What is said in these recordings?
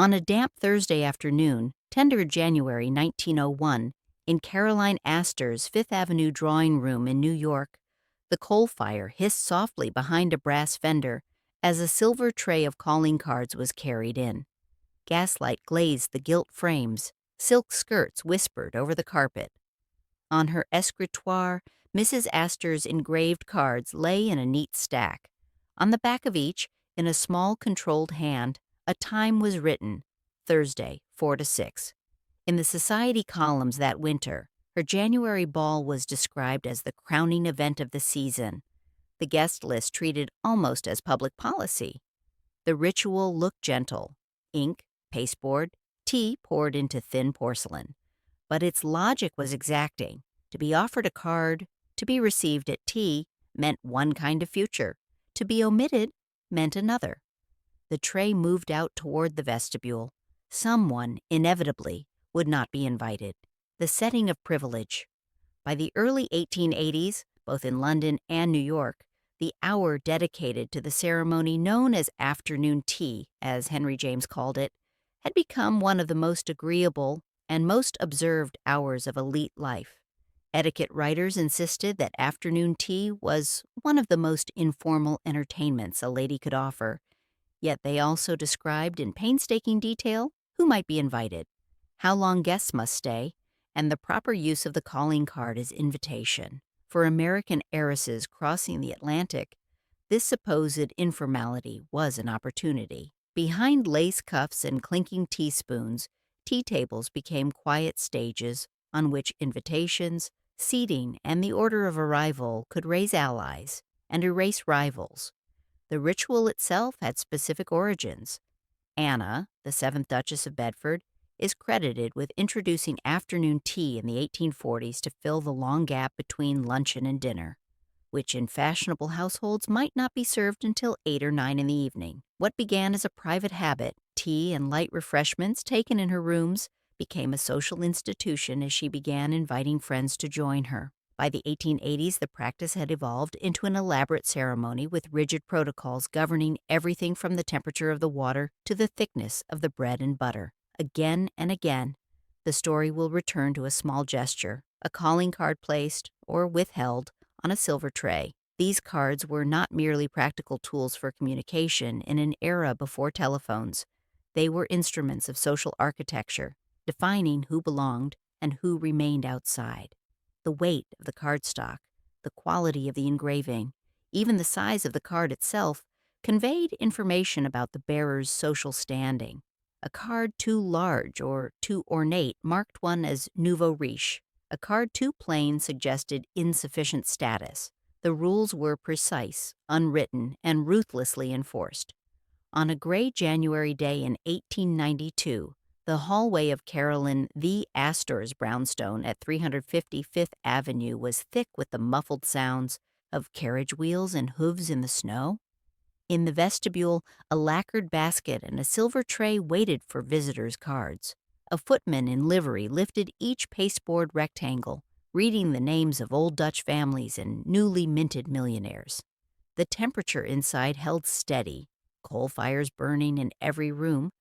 On a damp Thursday afternoon, tender January 1901, in Caroline Astor's Fifth Avenue drawing room in New York, the coal fire hissed softly behind a brass fender as a silver tray of calling cards was carried in. Gaslight glazed the gilt frames, silk skirts whispered over the carpet. On her escritoire, Mrs. Astor's engraved cards lay in a neat stack. On the back of each, in a small controlled hand, a time was written, Thursday, 4 to 6. In the society columns that winter, her January ball was described as the crowning event of the season. The guest list treated almost as public policy. The ritual looked gentle: ink, pasteboard, tea poured into thin porcelain. But its logic was exacting. To be offered a card, to be received at tea, meant one kind of future. To be omitted meant another. The tray moved out toward the vestibule. Someone, inevitably, would not be invited. The setting of privilege. By the early 1880s, both in London and New York, the hour dedicated to the ceremony known as afternoon tea, as Henry James called it, had become one of the most agreeable and most observed hours of elite life. Etiquette writers insisted that afternoon tea was one of the most informal entertainments a lady could offer, yet they also described in painstaking detail who might be invited, how long guests must stay, and the proper use of the calling card as invitation. For American heiresses crossing the Atlantic, this supposed informality was an opportunity. Behind lace cuffs and clinking teaspoons, tea tables became quiet stages on which invitations, seating, and the order of arrival could raise allies and erase rivals. The ritual itself had specific origins. Anna, the 7th Duchess of Bedford, is credited with introducing afternoon tea in the 1840s to fill the long gap between luncheon and dinner, which in fashionable households might not be served until 8 or 9 in the evening. What began as a private habit, tea and light refreshments taken in her rooms, became a social institution as she began inviting friends to join her. By the 1880s, the practice had evolved into an elaborate ceremony with rigid protocols governing everything from the temperature of the water to the thickness of the bread and butter. Again and again, the story will return to a small gesture, a calling card placed or withheld on a silver tray. These cards were not merely practical tools for communication in an era before telephones. They were instruments of social architecture, defining who belonged and who remained outside. The weight of the cardstock, the quality of the engraving, even the size of the card itself, conveyed information about the bearer's social standing. A card too large or too ornate marked one as nouveau riche. A card too plain suggested insufficient status. The rules were precise, unwritten, and ruthlessly enforced. On a gray January day in 1892, the hallway of Caroline V. Astor's brownstone at 350 Fifth Avenue was thick with the muffled sounds of carriage wheels and hooves in the snow. In the vestibule, a lacquered basket and a silver tray waited for visitors' cards. A footman in livery lifted each pasteboard rectangle, reading the names of old Dutch families and newly minted millionaires. The temperature inside held steady, coal fires burning in every room,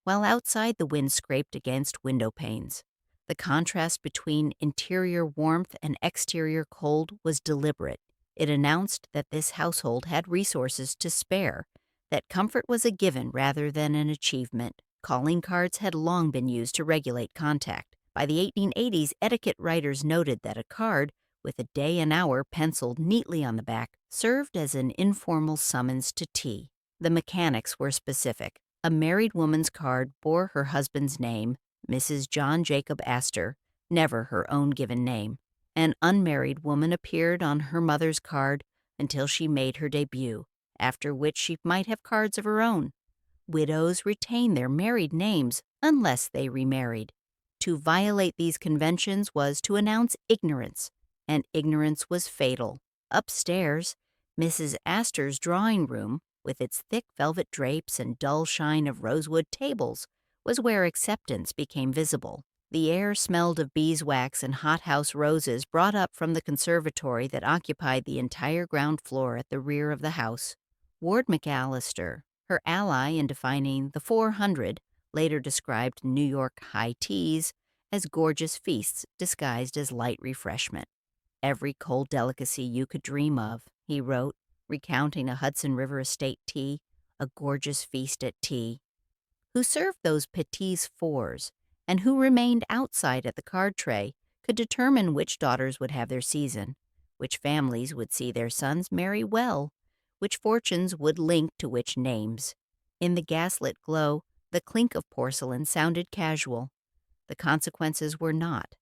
while outside the wind scraped against window panes. The contrast between interior warmth and exterior cold was deliberate. It announced that this household had resources to spare, that comfort was a given rather than an achievement. Calling cards had long been used to regulate contact. By the 1880s, etiquette writers noted that a card, with a day and hour penciled neatly on the back, served as an informal summons to tea. The mechanics were specific. A married woman's card bore her husband's name, Mrs. John Jacob Astor, never her own given name. An unmarried woman appeared on her mother's card until she made her debut, after which she might have cards of her own. Widows retained their married names unless they remarried. To violate these conventions was to announce ignorance, and ignorance was fatal. Upstairs, Mrs. Astor's drawing room, with its thick velvet drapes and dull shine of rosewood tables, was where acceptance became visible. The air smelled of beeswax and hothouse roses brought up from the conservatory that occupied the entire ground floor at the rear of the house. Ward McAllister, her ally in defining the 400, later described New York high teas as gorgeous feasts disguised as light refreshment. Every cold delicacy you could dream of, he wrote, recounting a Hudson River estate tea, a gorgeous feast at tea. Who served those petits fours, and who remained outside at the card tray, could determine which daughters would have their season, which families would see their sons marry well, which fortunes would link to which names. In the gaslit glow, the clink of porcelain sounded casual. The consequences were not.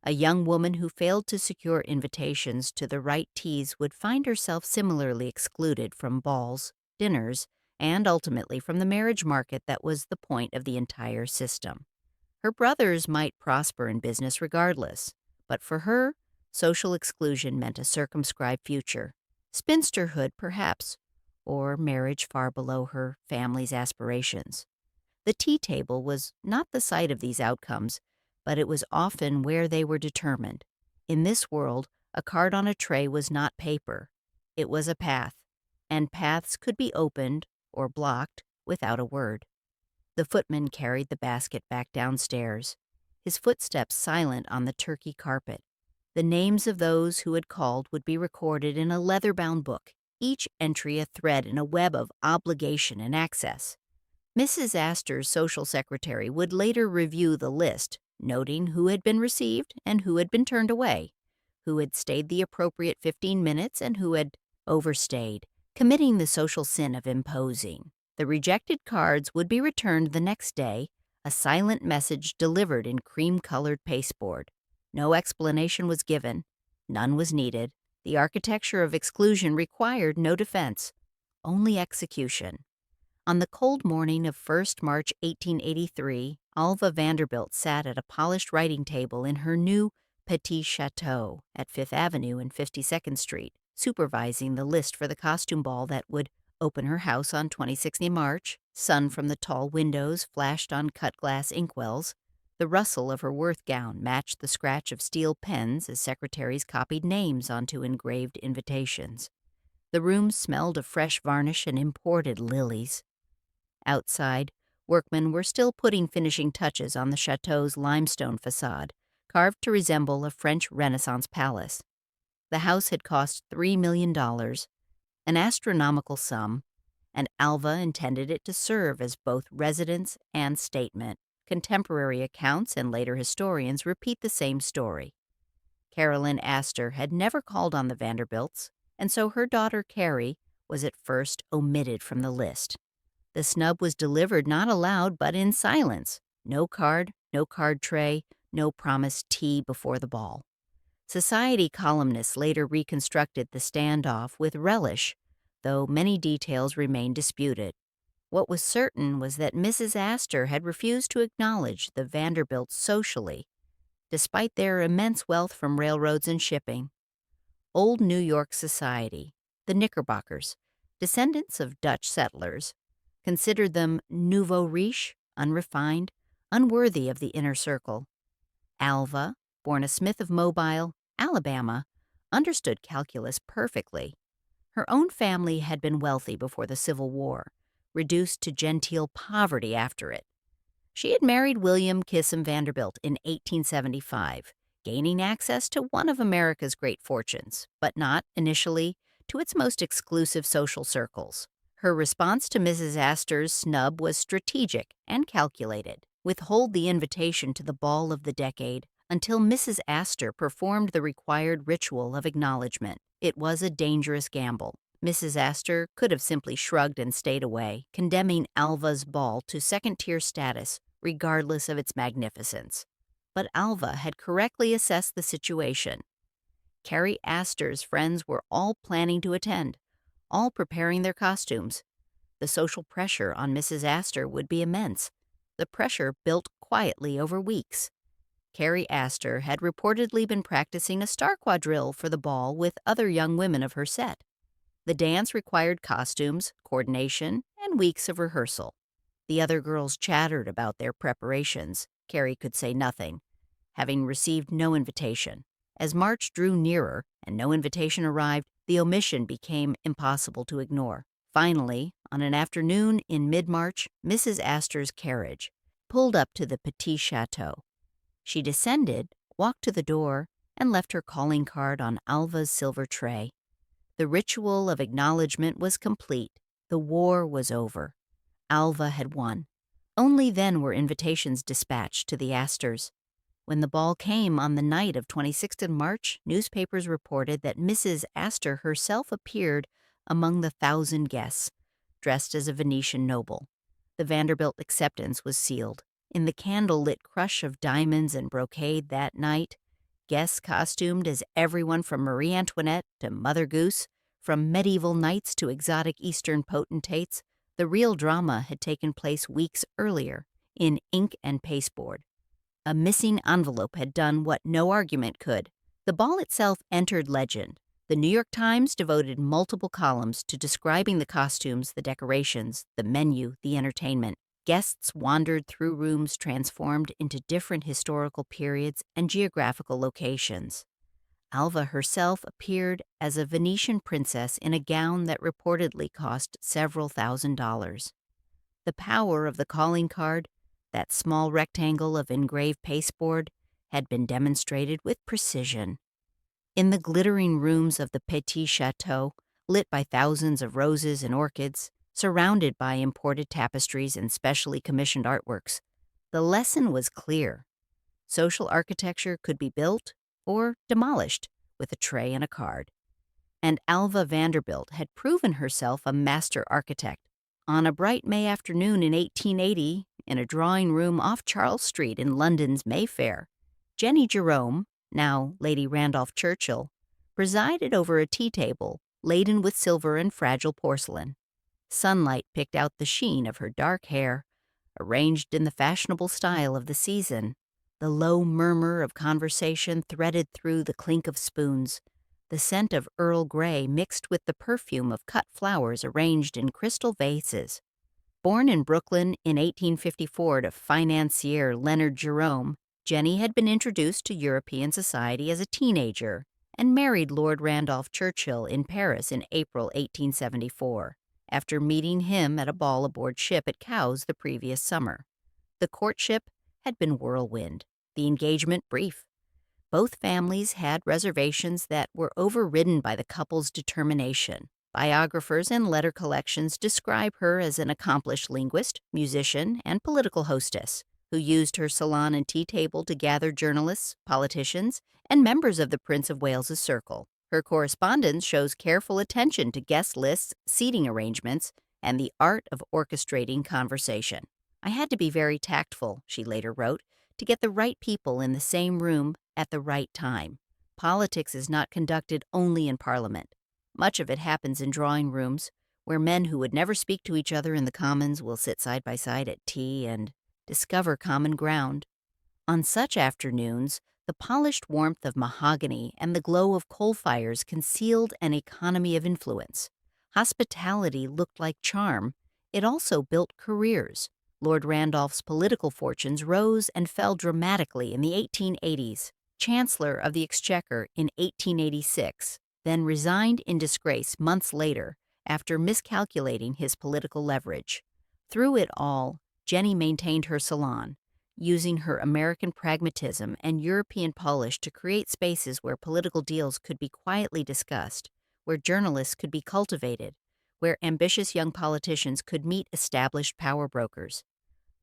A young woman who failed to secure invitations to the right teas would find herself similarly excluded from balls, dinners, and ultimately from the marriage market that was the point of the entire system. Her brothers might prosper in business regardless, but for her, social exclusion meant a circumscribed future, spinsterhood perhaps, or marriage far below her family's aspirations. The tea table was not the site of these outcomes, but it was often where they were determined. In this world, a card on a tray was not paper. It was a path, and paths could be opened or blocked without a word. The footman carried the basket back downstairs, his footsteps silent on the turkey carpet. The names of those who had called would be recorded in a leather-bound book, each entry a thread in a web of obligation and access. Mrs. Astor's social secretary would later review the list, noting who had been received and who had been turned away, who had stayed the appropriate 15 minutes and who had overstayed, committing the social sin of imposing. The rejected cards would be returned the next day, a silent message delivered in cream-colored pasteboard. No explanation was given. None was needed. The architecture of exclusion required no defense, only execution. On the cold morning of 1st March 1883, Alva Vanderbilt sat at a polished writing table in her new Petit Chateau at 5th Avenue and 52nd Street, supervising the list for the costume ball that would open her house on 26th March. Sun from the tall windows flashed on cut-glass inkwells. The rustle of her Worth gown matched the scratch of steel pens as secretaries copied names onto engraved invitations. The room smelled of fresh varnish and imported lilies. Outside, workmen were still putting finishing touches on the chateau's limestone facade, carved to resemble a French Renaissance palace. The house had cost $3 million, an astronomical sum, and Alva intended it to serve as both residence and statement. Contemporary accounts and later historians repeat the same story. Carolyn Astor had never called on the Vanderbilts, and so her daughter Carrie was at first omitted from the list. The snub was delivered not aloud but in silence. No card, no card tray, no promised tea before the ball. Society columnists later reconstructed the standoff with relish, though many details remained disputed. What was certain was that Mrs. Astor had refused to acknowledge the Vanderbilts socially, despite their immense wealth from railroads and shipping. Old New York society, the Knickerbockers, descendants of Dutch settlers, considered them nouveau riche, unrefined, unworthy of the inner circle. Alva, born a Smith of Mobile, Alabama, understood calculus perfectly. Her own family had been wealthy before the Civil War, reduced to genteel poverty after it. She had married William Kissam Vanderbilt in 1875, gaining access to one of America's great fortunes, but not, initially, to its most exclusive social circles. Her response to Mrs. Astor's snub was strategic and calculated. Withhold the invitation to the ball of the decade until Mrs. Astor performed the required ritual of acknowledgement. It was a dangerous gamble. Mrs. Astor could have simply shrugged and stayed away, condemning Alva's ball to second-tier status, regardless of its magnificence. But Alva had correctly assessed the situation. Carrie Astor's friends were all planning to attend, all preparing their costumes. The social pressure on Mrs. Astor would be immense. The pressure built quietly over weeks. Carrie Astor had reportedly been practicing a star quadrille for the ball with other young women of her set. The dance required costumes, coordination, and weeks of rehearsal. The other girls chattered about their preparations. Carrie could say nothing, having received no invitation. As March drew nearer and no invitation arrived, the omission became impossible to ignore. Finally, on an afternoon in mid-March, Mrs. Astor's carriage, pulled up to the Petit Chateau. She descended, walked to the door, and left her calling card on Alva's silver tray. The ritual of acknowledgement was complete. The war was over. Alva had won. Only then were invitations dispatched to the Astors. When the ball came on the night of 26th of March, newspapers reported that Mrs. Astor herself appeared among the 1,000 guests, dressed as a Venetian noble. The Vanderbilt acceptance was sealed. In the candle-lit crush of diamonds and brocade that night, guests costumed as everyone from Marie Antoinette to Mother Goose, from medieval knights to exotic Eastern potentates, the real drama had taken place weeks earlier, in ink and pasteboard. A missing envelope had done what no argument could. The ball itself entered legend. The New York Times devoted multiple columns to describing the costumes, the decorations, the menu, the entertainment. Guests wandered through rooms transformed into different historical periods and geographical locations. Alva herself appeared as a Venetian princess in a gown that reportedly cost several $1,000s. The power of the calling card, that small rectangle of engraved pasteboard, had been demonstrated with precision. In the glittering rooms of the Petit Chateau, lit by thousands of roses and orchids, surrounded by imported tapestries and specially commissioned artworks, the lesson was clear. Social architecture could be built or demolished with a tray and a card. And Alva Vanderbilt had proven herself a master architect. On a bright May afternoon in 1880, in a drawing room off Charles Street in London's Mayfair, Jenny Jerome, now Lady Randolph Churchill, presided over a tea table laden with silver and fragile porcelain. Sunlight picked out the sheen of her dark hair, arranged in the fashionable style of the season. The low murmur of conversation threaded through the clink of spoons. The scent of Earl Grey mixed with the perfume of cut flowers arranged in crystal vases. Born in Brooklyn in 1854 to financier Leonard Jerome, Jenny had been introduced to European society as a teenager and married Lord Randolph Churchill in Paris in April 1874, after meeting him at a ball aboard ship at Cowes the previous summer. The courtship had been whirlwind, the engagement brief. Both families had reservations that were overridden by the couple's determination. Biographers and letter collections describe her as an accomplished linguist, musician, and political hostess who used her salon and tea table to gather journalists, politicians, and members of the Prince of Wales's circle. Her correspondence shows careful attention to guest lists, seating arrangements, and the art of orchestrating conversation. "I had to be very tactful," she later wrote, "to get the right people in the same room at the right time. Politics is not conducted only in Parliament. Much of it happens in drawing rooms, where men who would never speak to each other in the Commons will sit side by side at tea and discover common ground." On such afternoons, the polished warmth of mahogany and the glow of coal fires concealed an economy of influence. Hospitality looked like charm. It also built careers. Lord Randolph's political fortunes rose and fell dramatically in the 1880s. Chancellor of the Exchequer in 1886, then resigned in disgrace months later after miscalculating his political leverage. Through it all, Jenny maintained her salon, using her American pragmatism and European polish to create spaces where political deals could be quietly discussed, where journalists could be cultivated, where ambitious young politicians could meet established power brokers.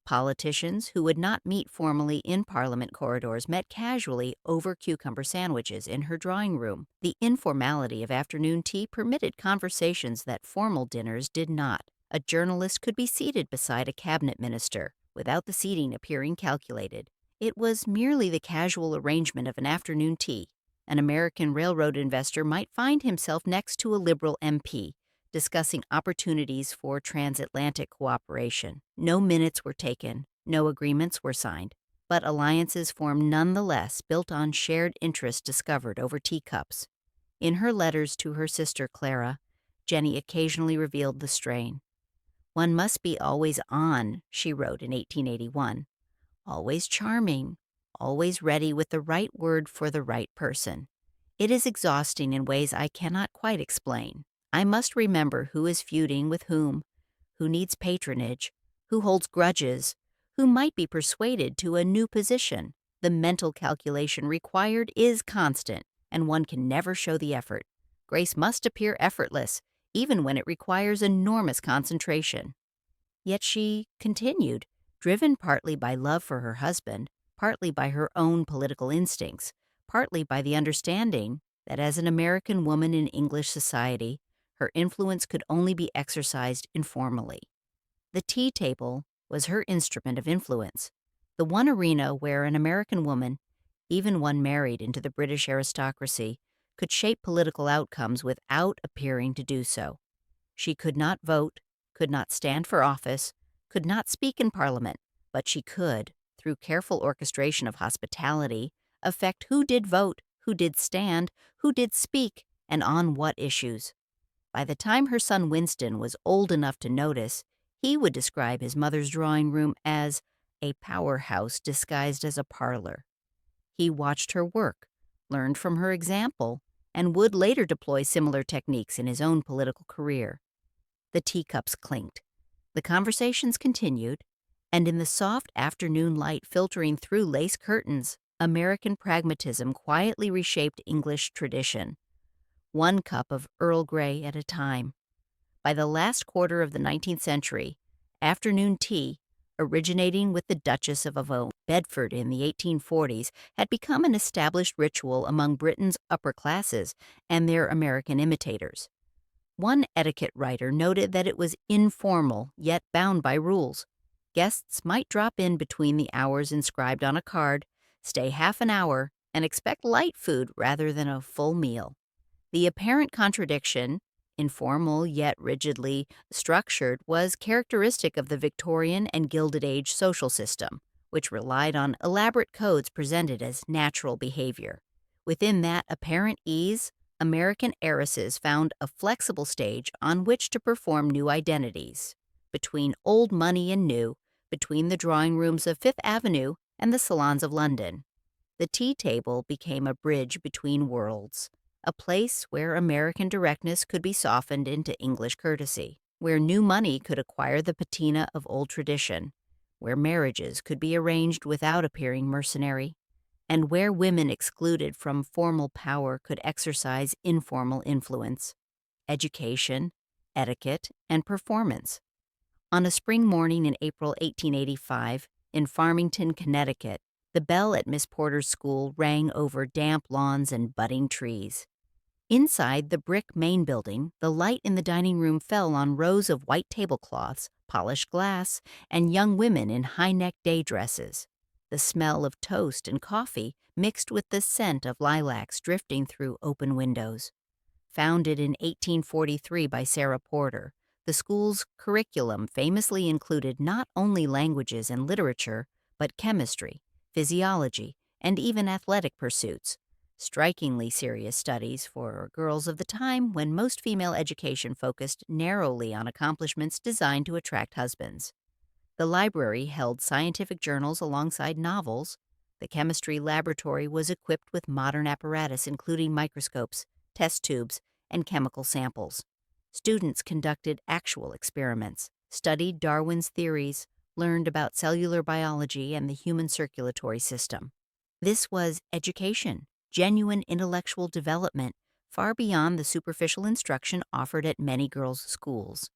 Politicians who would not meet formally in Parliament corridors met casually over cucumber sandwiches in her drawing room. The informality of afternoon tea permitted conversations that formal dinners did not. A journalist could be seated beside a cabinet minister, without the seating appearing calculated. It was merely the casual arrangement of an afternoon tea. An American railroad investor might find himself next to a Liberal MP, discussing opportunities for transatlantic cooperation. No minutes were taken, no agreements were signed, but alliances formed nonetheless, built on shared interests discovered over teacups. In her letters to her sister Clara, Jenny occasionally revealed the strain. "One must be always on," she wrote in 1881, "always charming, always ready with the right word for the right person. It is exhausting in ways I cannot quite explain. I must remember who is feuding with whom, who needs patronage, who holds grudges, who might be persuaded to a new position. The mental calculation required is constant, and one can never show the effort. Grace must appear effortless, even when it requires enormous concentration. Yet she continued, driven partly by love for her husband, partly by her own political instincts, partly by the understanding that as an American woman in English society, her influence could only be exercised informally. The tea table was her instrument of influence, the one arena where an American woman, even one married into the British aristocracy, could shape political outcomes without appearing to do so. She could not vote, could not stand for office, could not speak in Parliament, but she could, through careful orchestration of hospitality, affect who did vote, who did stand, who did speak, and on what issues. By the time her son Winston was old enough to notice, he would describe his mother's drawing room as a powerhouse disguised as a parlor. He watched her work, learned from her example, and would later deploy similar techniques in his own political career. The teacups clinked. The conversations continued, and in the soft afternoon light filtering through lace curtains, American pragmatism quietly reshaped English tradition, one cup of Earl Grey at a time. By the last quarter of the 19th century, afternoon tea, originating with the Duchess of Avon, Bedford in the 1840s, had become an established ritual among Britain's upper classes and their American imitators. One etiquette writer noted that it was informal, yet bound by rules. Guests might drop in between the hours inscribed on a card, stay half an hour, and expect light food rather than a full meal. The apparent contradiction, informal yet rigidly structured, was characteristic of the Victorian and Gilded Age social system, which relied on elaborate codes presented as natural behavior. Within that apparent ease, American heiresses found a flexible stage on which to perform new identities, between old money and new, between the drawing rooms of Fifth Avenue and the salons of London. The tea table became a bridge between worlds, a place where American directness could be softened into English courtesy, where new money could acquire the patina of old tradition, where marriages could be arranged without appearing mercenary, and where women excluded from formal power could exercise informal influence, education, etiquette, and performance. On a spring morning in April 1885, in Farmington, Connecticut, the bell at Miss Porter's school rang over damp lawns and budding trees. Inside the brick main building, the light in the dining room fell on rows of white tablecloths, polished glass, and young women in high-neck day dresses. The smell of toast and coffee mixed with the scent of lilacs drifting through open windows. Founded in 1843 by Sarah Porter, the school's curriculum famously included not only languages and literature, but chemistry, physiology, and even athletic pursuits. Strikingly serious studies for girls of the time when most female education focused narrowly on accomplishments designed to attract husbands. The library held scientific journals alongside novels. The chemistry laboratory was equipped with modern apparatus including microscopes, test tubes, and chemical samples. Students conducted actual experiments, studied Darwin's theories, learned about cellular biology and the human circulatory system. This was education, genuine intellectual development, far beyond the superficial instruction offered at many girls' schools.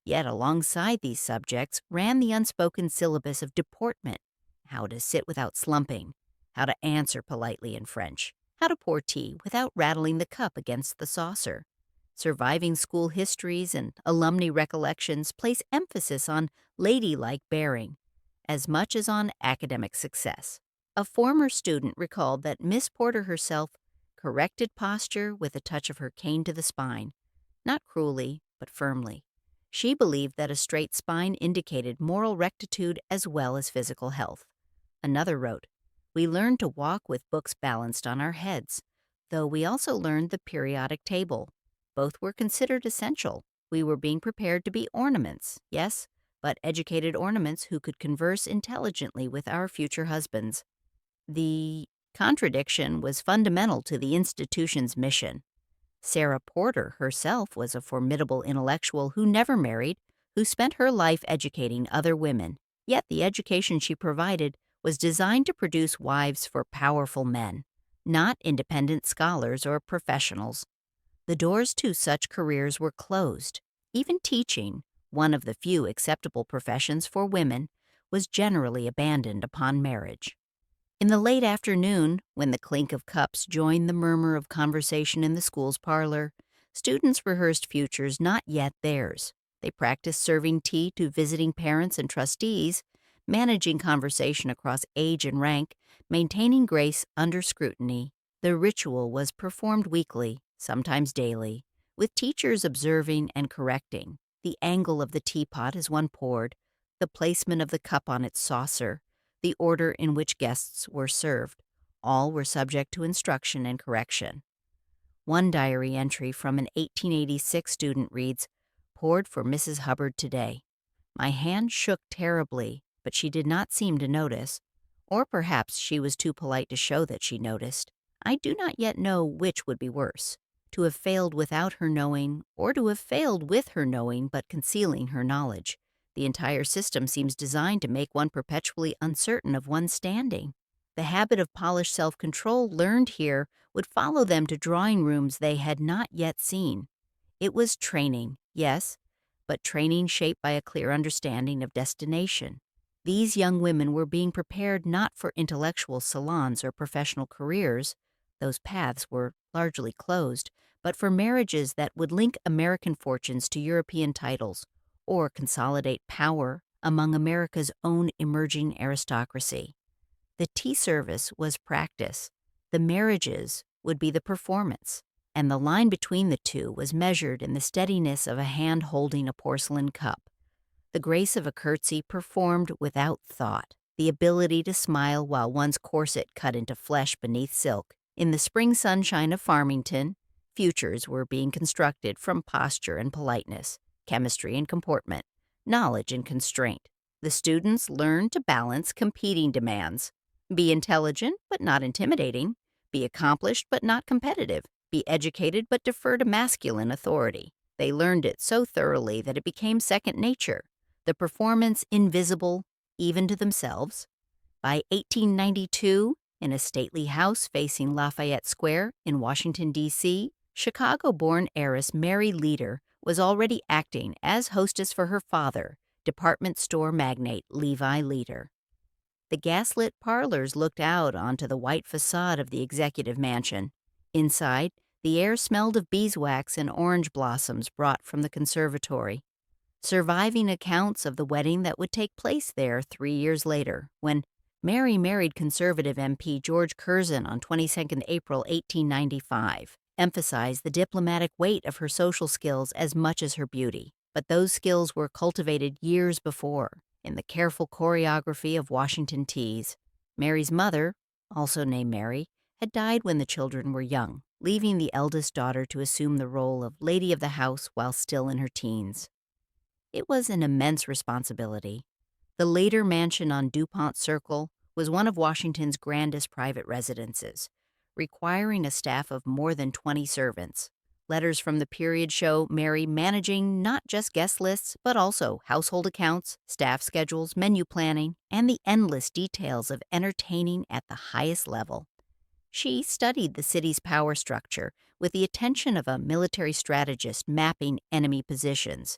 Yet alongside these subjects ran the unspoken syllabus of deportment: how to sit without slumping, how to answer politely in French, how to pour tea without rattling the cup against the saucer. Surviving school histories and alumni recollections place emphasis on ladylike bearing, as much as on academic success. A former student recalled that Miss Porter herself corrected posture with a touch of her cane to the spine, not cruelly, but firmly. She believed that a straight spine indicated moral rectitude as well as physical health. Another wrote, "We learned to walk with books balanced on our heads, though we also learned the periodic table. Both were considered essential. We were being prepared to be ornaments, yes, but educated ornaments who could converse intelligently with our future husbands." The contradiction was fundamental to the institution's mission. Sarah Porter herself was a formidable intellectual who never married, who spent her life educating other women, Yet the education she provided was designed to produce wives for powerful men, not independent scholars or professionals. The doors to such careers were closed. Even teaching, one of the few acceptable professions for women, was generally abandoned upon marriage. In the late afternoon, when the clink of cups joined the murmur of conversation in the school's parlor, students rehearsed futures not yet theirs. They practiced serving tea to visiting parents and trustees, managing conversation across age and rank, maintaining grace under scrutiny. The ritual was performed weekly, sometimes daily, with teachers observing and correcting the angle of the teapot as one poured, the placement of the cup on its saucer, the order in which guests were served. All were subject to instruction and correction. One diary entry from an 1886 student reads, "Poured for Mrs. Hubbard today. My hand shook terribly, but she did not seem to notice. Or perhaps she was too polite to show that she noticed. I do not yet know which would be worse, to have failed without her knowing, or to have failed with her knowing but concealing her knowledge. The entire system seems designed to make one perpetually uncertain of one's standing." The habit of polished self-control learned here would follow them to drawing rooms they had not yet seen. It was training, yes, but training shaped by a clear understanding of destination. These young women were being prepared not for intellectual salons or professional careers, those paths were largely closed, but for marriages that would link American fortunes to European titles, or consolidate power among America's own emerging aristocracy. The tea service was practice, the marriages would be the performance, and the line between the two was measured in the steadiness of a hand holding a porcelain cup, the grace of a curtsy performed without thought, the ability to smile while one's corset cut into flesh beneath silk. In the spring sunshine of Farmington, futures were being constructed from posture and politeness, chemistry and comportment, knowledge and constraint. The students learned to balance competing demands. Be intelligent but not intimidating. Be accomplished but not competitive. Be educated but defer to masculine authority. They learned it so thoroughly that it became second nature, the performance invisible even to themselves. By 1892, in a stately house facing Lafayette Square in Washington, D.C., Chicago-born heiress Mary Leader was already acting as hostess for her father, department store magnate Levi Leader. The gaslit parlors looked out onto the white facade of the executive mansion. Inside, the air smelled of beeswax and orange blossoms brought from the conservatory. Surviving accounts of the wedding that would take place there 3 years later, when Mary married conservative MP George Curzon on 22 April 1895, emphasized the diplomatic weight of her social skills as much as her beauty. But those skills were cultivated years before, in the careful choreography of Washington teas. Mary's mother, also named Mary, had died when the children were young, leaving the eldest daughter to assume the role of lady of the house while still in her teens. It was an immense responsibility. The Leader mansion on DuPont Circle was one of Washington's grandest private residences, requiring a staff of more than 20 servants. Letters from the period show Mary managing not just guest lists, but also household accounts, staff schedules, menu planning, and the endless details of entertaining at the highest level. She studied the city's power structure with the attention of a military strategist mapping enemy positions,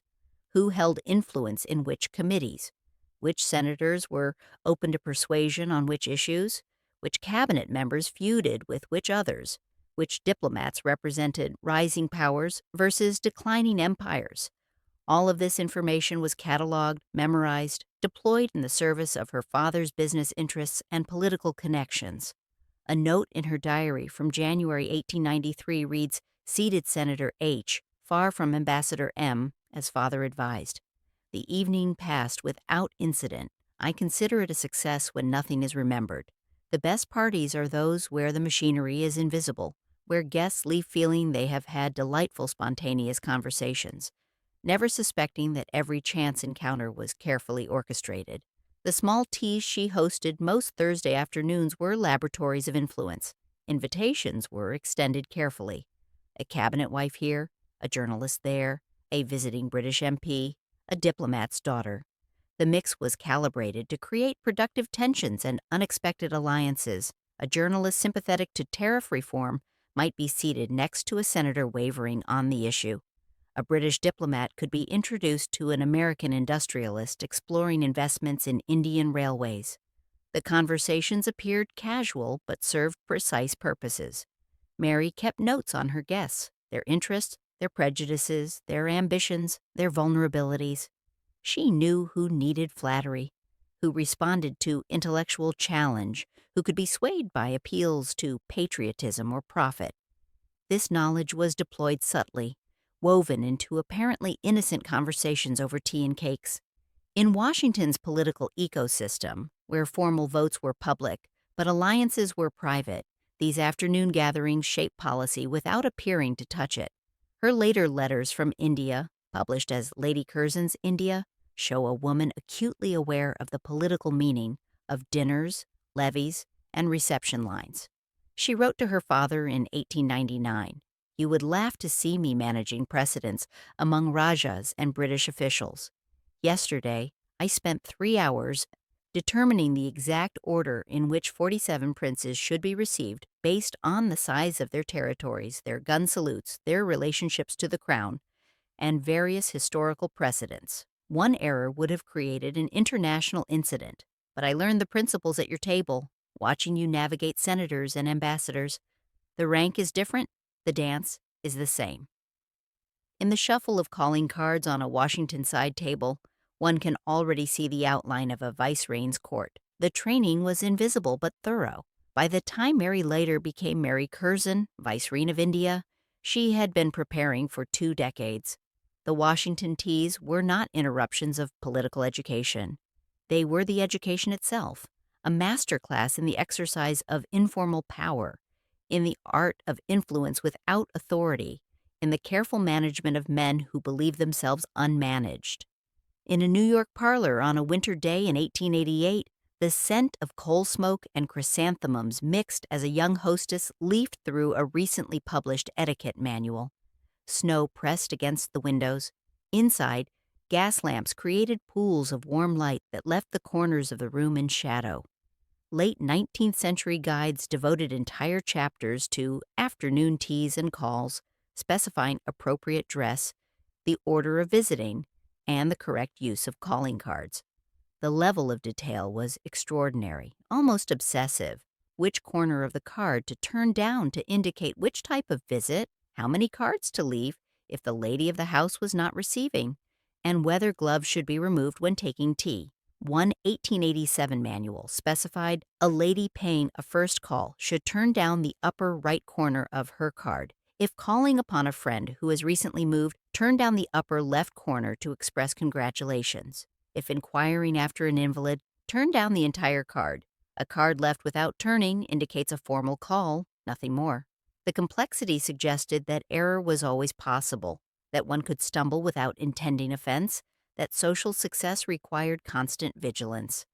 who held influence in which committees, which senators were open to persuasion on which issues, which cabinet members feuded with which others, which diplomats represented rising powers versus declining empires. All of this information was cataloged, memorized, deployed in the service of her father's business interests and political connections. A note in her diary from January 1893 reads, "Seated Senator H, far from Ambassador M, as father advised. The evening passed without incident. I consider it a success when nothing is remembered. The best parties are those where the machinery is invisible, where guests leave feeling they have had delightful spontaneous conversations, never suspecting that every chance encounter was carefully orchestrated. The small teas she hosted most Thursday afternoons were laboratories of influence. Invitations were extended carefully. A cabinet wife here, a journalist there, a visiting British MP, a diplomat's daughter. The mix was calibrated to create productive tensions and unexpected alliances. A journalist sympathetic to tariff reform might be seated next to a senator wavering on the issue. A British diplomat could be introduced to an American industrialist exploring investments in Indian railways. The conversations appeared casual but served precise purposes. Mary kept notes on her guests, their interests, their prejudices, their ambitions, their vulnerabilities. She knew who needed flattery, who responded to intellectual challenge, who could be swayed by appeals to patriotism or profit. This knowledge was deployed subtly, woven into apparently innocent conversations over tea and cakes. In Washington's political ecosystem, where formal votes were public but alliances were private, these afternoon gatherings shaped policy without appearing to touch it. Her later letters from India, published as Lady Curzon's India, show a woman acutely aware of the political meaning of dinners, levees, and reception lines. She wrote to her father in 1899, "You would laugh to see me managing precedence among Rajas and British officials. Yesterday, I spent 3 hours determining the exact order in which 47 princes should be received based on the size of their territories, their gun salutes, their relationships to the crown, and various historical precedents. One error would have created an international incident, but I learned the principles at your table, watching you navigate senators and ambassadors. The rank is different, the dance is the same." In the shuffle of calling cards on a Washington side table, one can already see the outline of a vicereigns court. The training was invisible but thorough. By the time Mary later became Mary Curzon, Vicereine of India, she had been preparing for 2 decades. The Washington teas were not interruptions of political education. They were the education itself, a master class in the exercise of informal power, in the art of influence without authority, in the careful management of men who believed themselves unmanaged. In a New York parlor on a winter day in 1888, the scent of coal smoke and chrysanthemums mixed as a young hostess leafed through a recently published etiquette manual. Snow pressed against the windows. Inside, gas lamps created pools of warm light that left the corners of the room in shadow. Late 19th century guides devoted entire chapters to afternoon teas and calls, specifying appropriate dress, the order of visiting, and the correct use of calling cards. The level of detail was extraordinary, almost obsessive. Which corner of the card to turn down to indicate which type of visit, how many cards to leave if the lady of the house was not receiving, and whether gloves should be removed when taking tea. One 1887 manual specified a lady paying a first call should turn down the upper right corner of her card. If calling upon a friend who has recently moved, turn down the upper left corner to express congratulations. If inquiring after an invalid, turn down the entire card. A card left without turning indicates a formal call, nothing more. The complexity suggested that error was always possible, that one could stumble without intending offense, that social success required constant vigilance.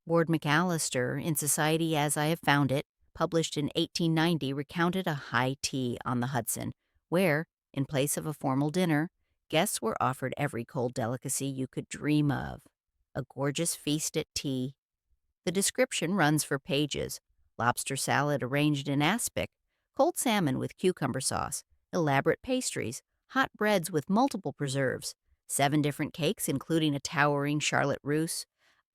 Ward McAllister, in Society as I Have Found It, published in 1890, recounted a high tea on the Hudson, where, in place of a formal dinner, guests were offered every cold delicacy you could dream of. A gorgeous feast at tea. The description runs for pages: lobster salad arranged in aspic, cold salmon with cucumber sauce, elaborate pastries, hot breads with multiple preserves, 7 different cakes including a towering Charlotte Russe,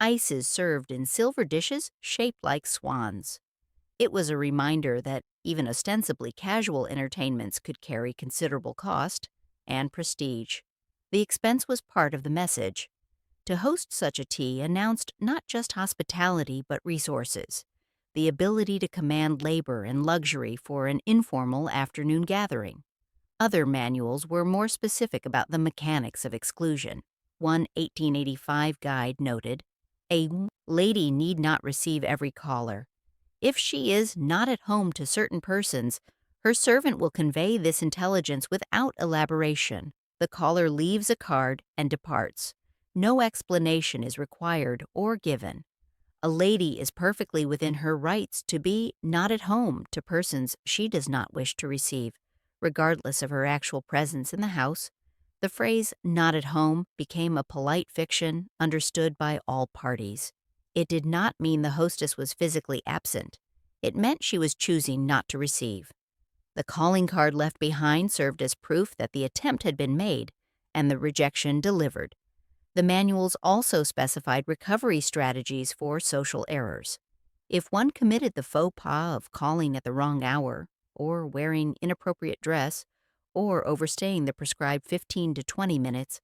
ices served in silver dishes shaped like swans. It was a reminder that even ostensibly casual entertainments could carry considerable cost and prestige. The expense was part of the message. To host such a tea announced not just hospitality but resources, the ability to command labor and luxury for an informal afternoon gathering. Other manuals were more specific about the mechanics of exclusion. One 1885 guide noted, "A lady need not receive every caller. If she is not at home to certain persons, her servant will convey this intelligence without elaboration. The caller leaves a card and departs. No explanation is required or given. A lady is perfectly within her rights to be not at home to persons she does not wish to receive, regardless of her actual presence in the house. The phrase "not at home" became a polite fiction understood by all parties. It did not mean the hostess was physically absent. It meant she was choosing not to receive. The calling card left behind served as proof that the attempt had been made and the rejection delivered. The manuals also specified recovery strategies for social errors. If one committed the faux pas of calling at the wrong hour, or wearing inappropriate dress, or overstaying the prescribed 15 to 20 minutes,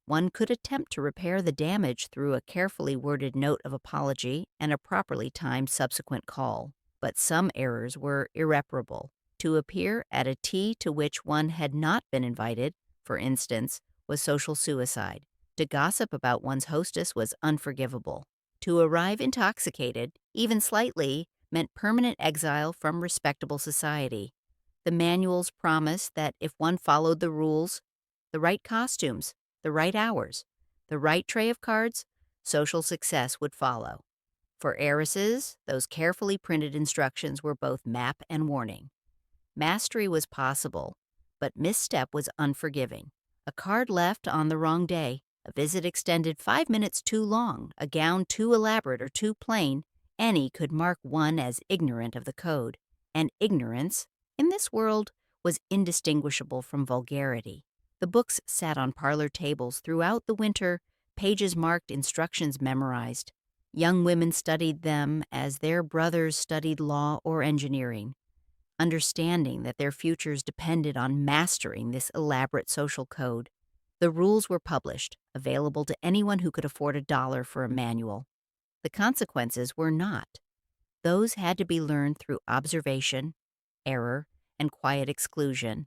one could attempt to repair the damage through a carefully worded note of apology and a properly timed subsequent call. But some errors were irreparable. To appear at a tea to which one had not been invited, for instance, was social suicide. To gossip about one's hostess was unforgivable. To arrive intoxicated, even slightly, meant permanent exile from respectable society. The manuals promised that if one followed the rules, the right costumes, the right hours, the right tray of cards, social success would follow. For heiresses, those carefully printed instructions were both map and warning. Mastery was possible, but misstep was unforgiving. A card left on the wrong day, a visit extended 5 minutes too long, a gown too elaborate or too plain, any could mark one as ignorant of the code. And ignorance, in this world, was indistinguishable from vulgarity. The books sat on parlor tables throughout the winter, pages marked, instructions memorized. Young women studied them as their brothers studied law or engineering, understanding that their futures depended on mastering this elaborate social code. The rules were published, available to anyone who could afford $1 for a manual. The consequences were not. Those had to be learned through observation, error, and quiet exclusion,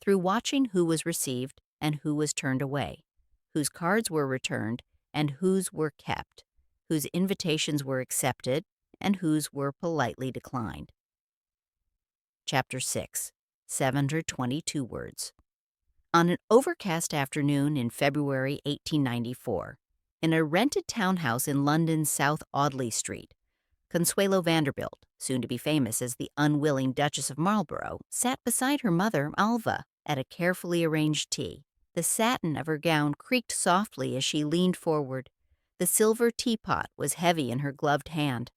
through watching who was received and who was turned away, whose cards were returned and whose were kept, whose invitations were accepted and whose were politely declined. Chapter 6, 722 words. On an overcast afternoon in February 1894, in a rented townhouse in London's South Audley Street, Consuelo Vanderbilt, soon to be famous as the unwilling Duchess of Marlborough, sat beside her mother, Alva, at a carefully arranged tea. The satin of her gown creaked softly as she leaned forward. The silver teapot was heavy in her gloved hand.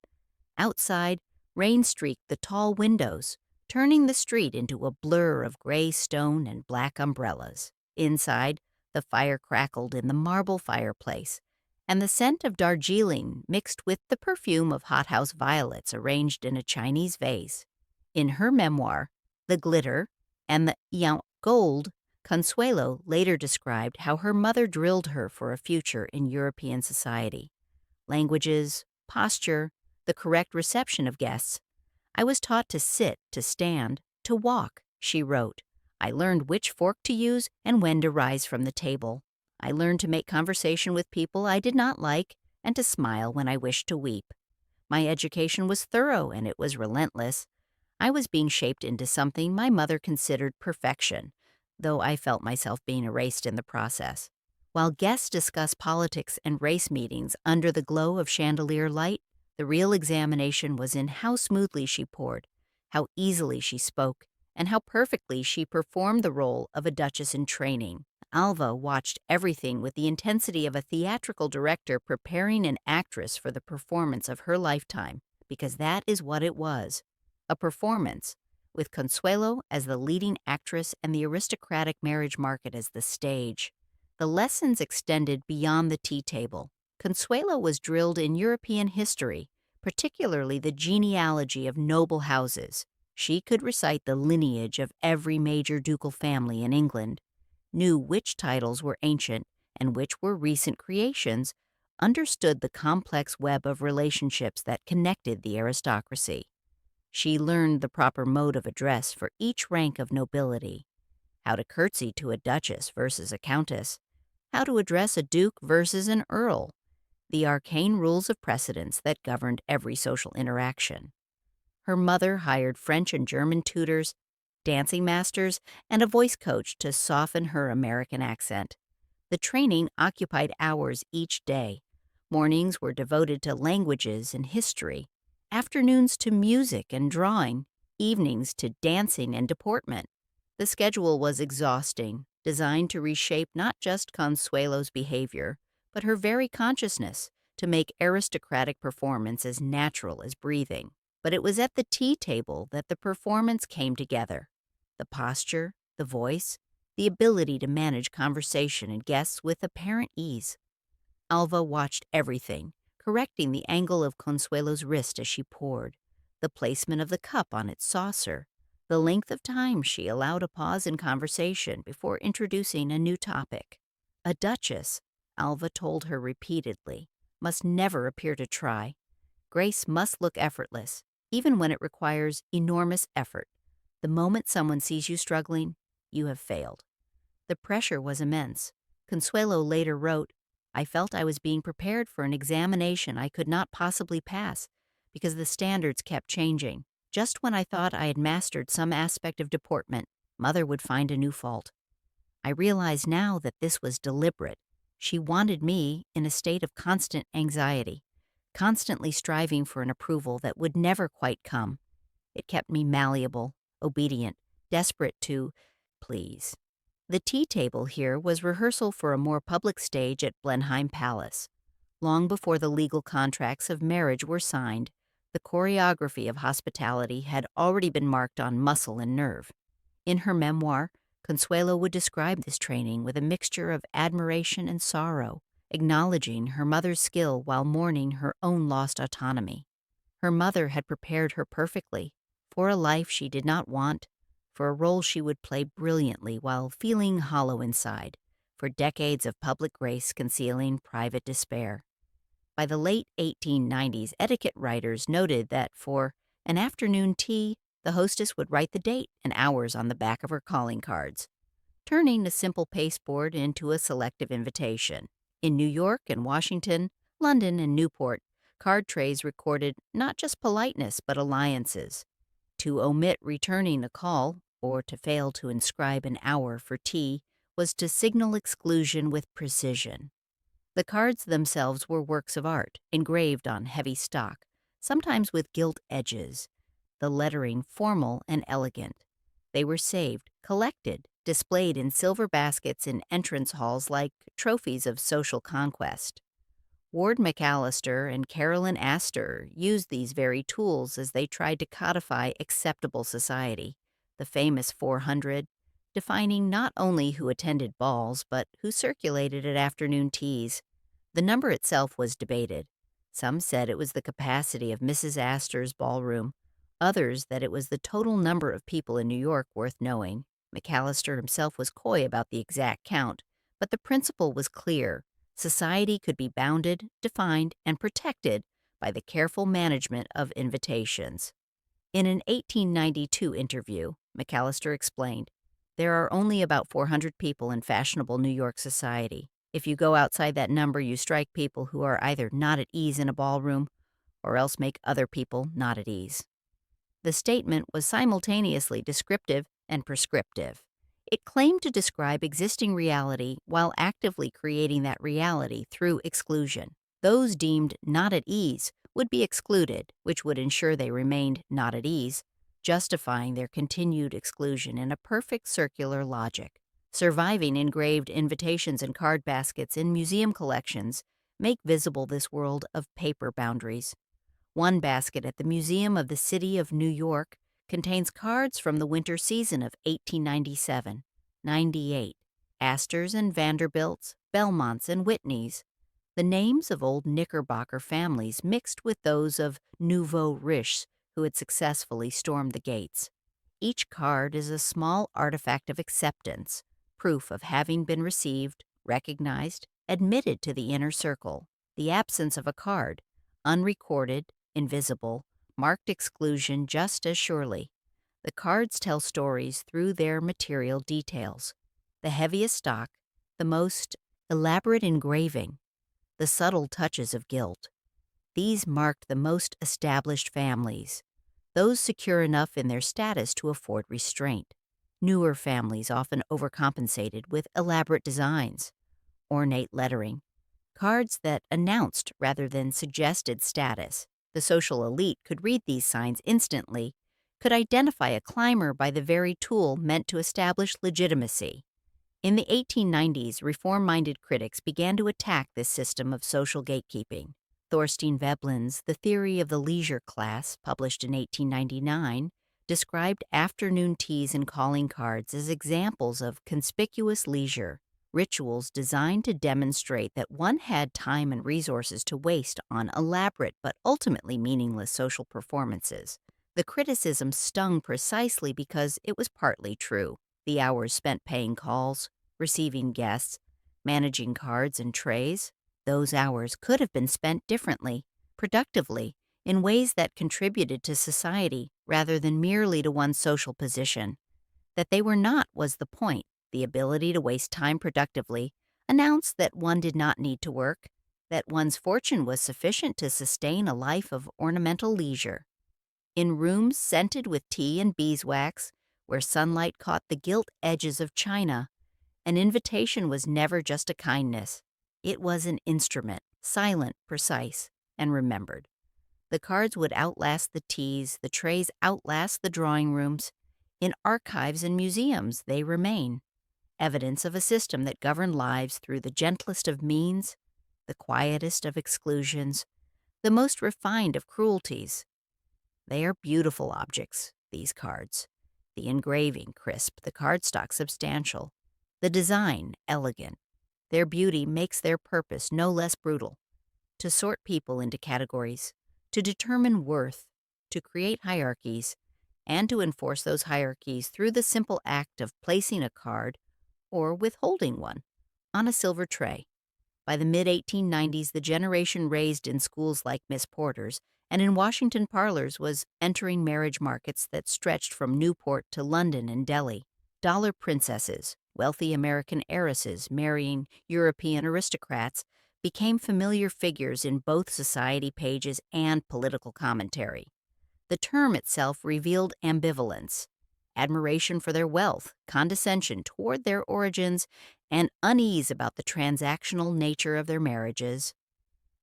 Outside, rain streaked the tall windows, turning the street into a blur of gray stone and black umbrellas. Inside, the fire crackled in the marble fireplace, and the scent of Darjeeling mixed with the perfume of hothouse violets arranged in a Chinese vase. In her memoir, The Glitter and the Gold, Consuelo later described how her mother drilled her for a future in European society. Languages, posture, the correct reception of guests. I was taught to sit, to stand, to walk, she wrote. I learned which fork to use and when to rise from the table. I learned to make conversation with people I did not like and to smile when I wished to weep. My education was thorough and it was relentless. I was being shaped into something my mother considered perfection, though I felt myself being erased in the process. While guests discussed politics and race meetings under the glow of chandelier light, the real examination was in how smoothly she poured, how easily she spoke, and how perfectly she performed the role of a duchess in training. Alva watched everything with the intensity of a theatrical director preparing an actress for the performance of her lifetime, because that is what it was, a performance, with Consuelo as the leading actress and the aristocratic marriage market as the stage. The lessons extended beyond the tea table. Consuelo was drilled in European history, particularly the genealogy of noble houses. She could recite the lineage of every major ducal family in England, knew which titles were ancient and which were recent creations, understood the complex web of relationships that connected the aristocracy. She learned the proper mode of address for each rank of nobility, how to curtsy to a duchess versus a countess, how to address a duke versus an earl, the arcane rules of precedence that governed every social interaction. Her mother hired French and German tutors, dancing masters, and a voice coach to soften her American accent. The training occupied hours each day. Mornings were devoted to languages and history, afternoons to music and drawing, evenings to dancing and deportment. The schedule was exhausting, designed to reshape not just Consuelo's behavior, but her very consciousness, to make aristocratic performance as natural as breathing. But it was at the tea table that the performance came together. The posture, the voice, the ability to manage conversation and guests with apparent ease. Alva watched everything, correcting the angle of Consuelo's wrist as she poured, the placement of the cup on its saucer, the length of time she allowed a pause in conversation before introducing a new topic. A duchess, Alva told her repeatedly, must never appear to try. Grace must look effortless, even when it requires enormous effort. The moment someone sees you struggling, you have failed. The pressure was immense. Consuelo later wrote, "I felt I was being prepared for an examination I could not possibly pass because the standards kept changing. Just when I thought I had mastered some aspect of deportment, Mother would find a new fault. I realize now that this was deliberate. She wanted me in a state of constant anxiety, constantly striving for an approval that would never quite come. It kept me malleable, obedient, desperate to please." The tea table here was rehearsal for a more public stage at Blenheim Palace. Long before the legal contracts of marriage were signed, the choreography of hospitality had already been marked on muscle and nerve. In her memoir, Consuelo would describe this training with a mixture of admiration and sorrow, acknowledging her mother's skill while mourning her own lost autonomy. Her mother had prepared her perfectly for a life she did not want, for a role she would play brilliantly while feeling hollow inside, for decades of public grace concealing private despair. By the late 1890s, etiquette writers noted that for an afternoon tea, the hostess would write the date and hours on the back of her calling cards, turning a simple pasteboard into a selective invitation. In New York and Washington, London and Newport, card trays recorded not just politeness but alliances. To omit returning a call or to fail to inscribe an hour for tea was to signal exclusion with precision. The cards themselves were works of art, engraved on heavy stock, sometimes with gilt edges, the lettering formal and elegant. They were saved, collected, displayed in silver baskets in entrance halls like trophies of social conquest. Ward McAllister and Carolyn Astor used these very tools as they tried to codify acceptable society, the famous 400, defining not only who attended balls but who circulated at afternoon teas. The number itself was debated. Some said it was the capacity of Mrs. Astor's ballroom, others that it was the total number of people in New York worth knowing. McAllister himself was coy about the exact count, but the principle was clear. Society could be bounded, defined, and protected by the careful management of invitations. In an 1892 interview, McAllister explained, "There are only about 400 people in fashionable New York society. If you go outside that number, you strike people who are either not at ease in a ballroom or else make other people not at ease." The statement was simultaneously descriptive and prescriptive. It claimed to describe existing reality while actively creating that reality through exclusion. Those deemed not at ease would be excluded, which would ensure they remained not at ease, justifying their continued exclusion in a perfect circular logic. Surviving engraved invitations and card baskets in museum collections make visible this world of paper boundaries. One basket at the Museum of the City of New York contains cards from the winter season of 1897, 98, Astors and Vanderbilts, Belmonts and Whitneys. The names of old Knickerbocker families mixed with those of nouveau riches who had successfully stormed the gates. Each card is a small artifact of acceptance, proof of having been received, recognized, admitted to the inner circle. The absence of a card, unrecorded, invisible, marked exclusion just as surely. The cards tell stories through their material details. The heaviest stock, the most elaborate engraving, the subtle touches of gilt. These marked the most established families, those secure enough in their status to afford restraint. Newer families often overcompensated with elaborate designs, ornate lettering, cards that announced rather than suggested status. The social elite could read these signs instantly, could identify a climber by the very tool meant to establish legitimacy. In the 1890s, reform-minded critics began to attack this system of social gatekeeping. Thorstein Veblen's The Theory of the Leisure Class, published in 1899, described afternoon teas and calling cards as examples of conspicuous leisure, rituals designed to demonstrate that one had time and resources to waste on elaborate but ultimately meaningless social performances. The criticism stung precisely because it was partly true. The hours spent paying calls, receiving guests, managing cards and trays, those hours could have been spent differently, productively, in ways that contributed to society rather than merely to one's social position. That they were not was the point. The ability to waste time productively announced that one did not need to work, that one's fortune was sufficient to sustain a life of ornamental leisure. In rooms scented with tea and beeswax, where sunlight caught the gilt edges of china, an invitation was never just a kindness. It was an instrument, silent, precise, and remembered. The cards would outlast the teas, the trays outlast the drawing rooms. In archives and museums, they remain, evidence of a system that governed lives through the gentlest of means, the quietest of exclusions, the most refined of cruelties. They are beautiful objects, these cards. The engraving crisp, the cardstock substantial, the design elegant. Their beauty makes their purpose no less brutal: to sort people into categories, to determine worth, to create hierarchies, and to enforce those hierarchies through the simple act of placing a card, or withholding one, on a silver tray. By the mid-1890s, the generation raised in schools like Miss Porter's and in Washington parlors was entering marriage markets that stretched from Newport to London and Delhi. Dollar princesses, wealthy American heiresses marrying European aristocrats, became familiar figures in both society pages and political commentary. The term itself revealed ambivalence: admiration for their wealth, condescension toward their origins, and unease about the transactional nature of their marriages.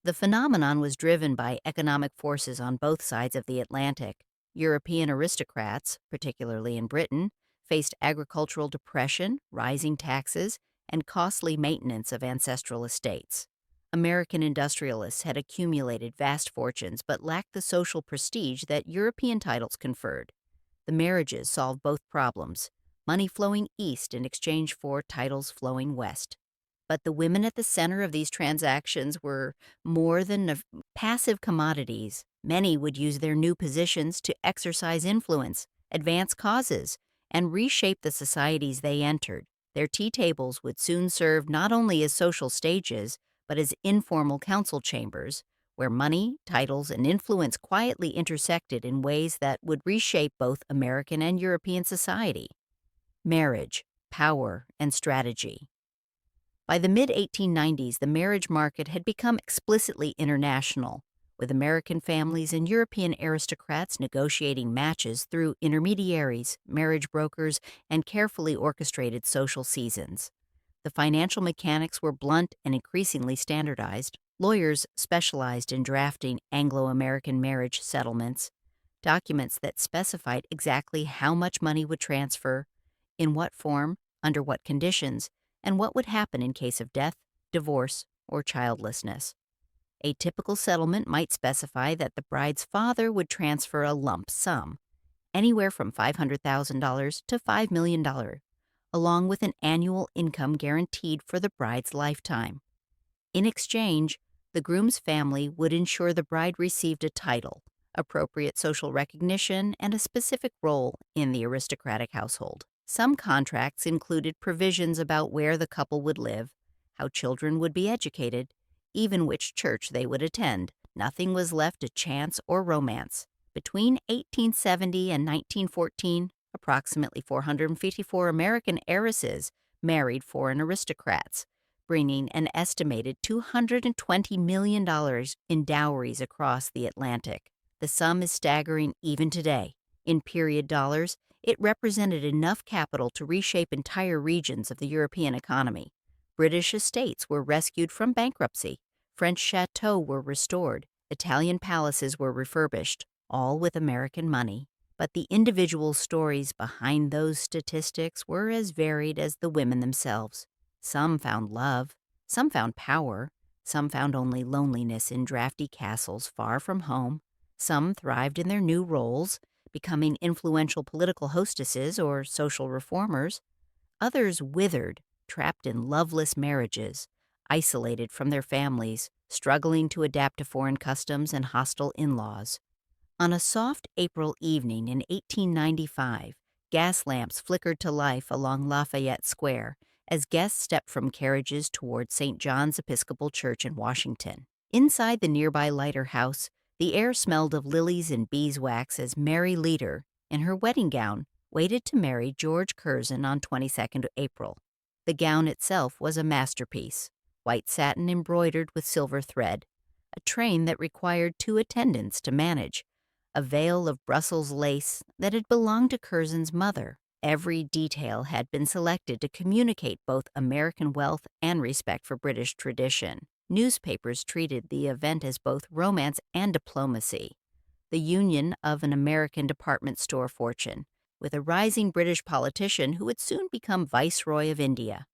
The phenomenon was driven by economic forces on both sides of the Atlantic. European aristocrats, particularly in Britain, faced agricultural depression, rising taxes, and costly maintenance of ancestral estates. American industrialists had accumulated vast fortunes but lacked the social prestige that European titles conferred. The marriages solved both problems, money flowing east in exchange for titles flowing west. But the women at the center of these transactions were more than passive commodities. Many would use their new positions to exercise influence, advance causes, and reshape the societies they entered. Their tea tables would soon serve not only as social stages, but as informal council chambers, where money, titles, and influence quietly intersected in ways that would reshape both American and European society. Marriage, power, and strategy. By the mid-1890s, the marriage market had become explicitly international, with American families and European aristocrats negotiating matches through intermediaries, marriage brokers, and carefully orchestrated social seasons. The financial mechanics were blunt and increasingly standardized. Lawyers specialized in drafting Anglo-American marriage settlements, documents that specified exactly how much money would transfer, in what form, under what conditions, and what would happen in case of death, divorce, or childlessness. A typical settlement might specify that the bride's father would transfer a lump sum, anywhere from $500,000 to $5 million, along with an annual income guaranteed for the bride's lifetime. In exchange, the groom's family would ensure the bride received a title, appropriate social recognition, and a specific role in the aristocratic household. Some contracts included provisions about where the couple would live, how children would be educated, even which church they would attend. Nothing was left to chance or romance. Between 1870 and 1914, approximately 454 American heiresses married foreign aristocrats, bringing an estimated $220 million in dowries across the Atlantic. The sum is staggering even today. In period dollars, it represented enough capital to reshape entire regions of the European economy. British estates were rescued from bankruptcy. French chateaux were restored. Italian palaces were refurbished, all with American money. but the individual stories behind those statistics were as varied as the women themselves. Some found love, some found power, some found only loneliness in drafty castles far from home, some thrived in their new roles, becoming influential political hostesses or social reformers. Others withered, trapped in loveless marriages, isolated from their families, struggling to adapt to foreign customs and hostile in-laws. On a soft April evening in 1895, gas lamps flickered to life along Lafayette Square as guests stepped from carriages toward St. John's Episcopal Church in Washington. Inside the nearby lighter house, the air smelled of lilies and beeswax as Mary Leader, in her wedding gown, waited to marry George Curzon on 22nd April. The gown itself was a masterpiece, white satin embroidered with silver thread, a train that required 2 attendants to manage, a veil of Brussels lace that had belonged to Curzon's mother. Every detail had been selected to communicate both American wealth and respect for British tradition. Newspapers treated the event as both romance and diplomacy, the union of an American department store fortune with a rising British politician who would soon become Viceroy of India.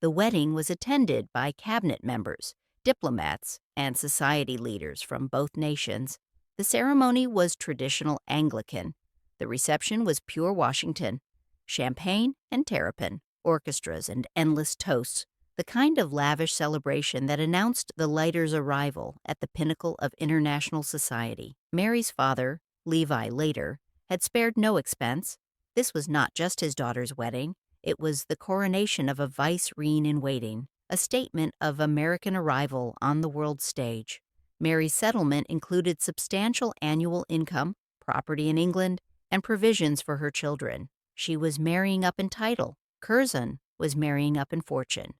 The wedding was attended by cabinet members, diplomats, and society leaders from both nations. The ceremony was traditional Anglican. The reception was pure Washington. Champagne and terrapin, orchestras and endless toasts, the kind of lavish celebration that announced the lighter's arrival at the pinnacle of international society. Mary's father, Levi Later, had spared no expense. This was not just his daughter's wedding. It was the coronation of a vice-reine-in-waiting, a statement of American arrival on the world stage. Mary's settlement included substantial annual income, property in England, and provisions for her children. She was marrying up in title. Curzon was marrying up in fortune.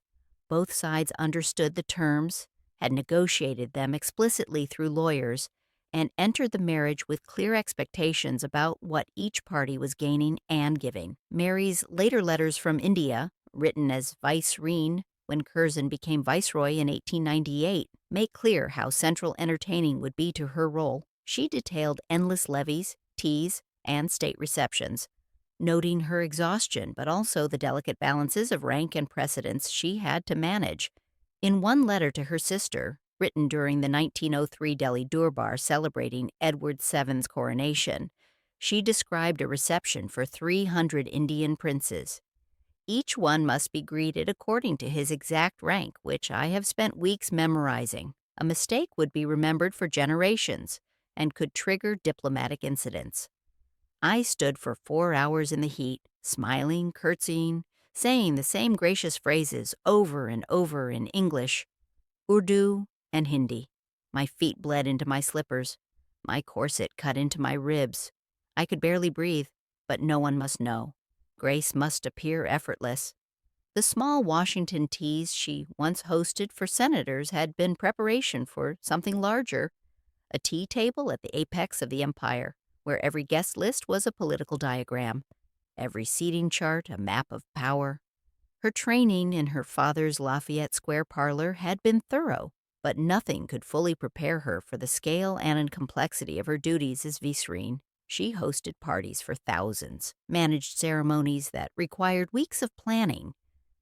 Both sides understood the terms, had negotiated them explicitly through lawyers, and entered the marriage with clear expectations about what each party was gaining and giving. Mary's later letters from India, written as vice-reine when Curzon became viceroy in 1898, make clear how central entertaining would be to her role. She detailed endless levees, teas, and state receptions, noting her exhaustion but also the delicate balances of rank and precedence she had to manage. In one letter to her sister, written during the 1903 Delhi Durbar celebrating Edward VII's coronation, she described a reception for 300 Indian princes. Each one must be greeted according to his exact rank, which I have spent weeks memorizing. A mistake would be remembered for generations and could trigger diplomatic incidents. I stood for 4 hours in the heat, smiling, curtsying, saying the same gracious phrases over and over in English, Urdu, and Hindi. My feet bled into my slippers. My corset cut into my ribs. I could barely breathe, but no one must know. Grace must appear effortless. The small Washington teas she once hosted for senators had been preparation for something larger, a tea table at the apex of the empire, where every guest list was a political diagram, every seating chart a map of power. Her training in her father's Lafayette Square parlor had been thorough, but nothing could fully prepare her for the scale and complexity of her duties as vicereine. She hosted parties for thousands, managed ceremonies that required weeks of planning,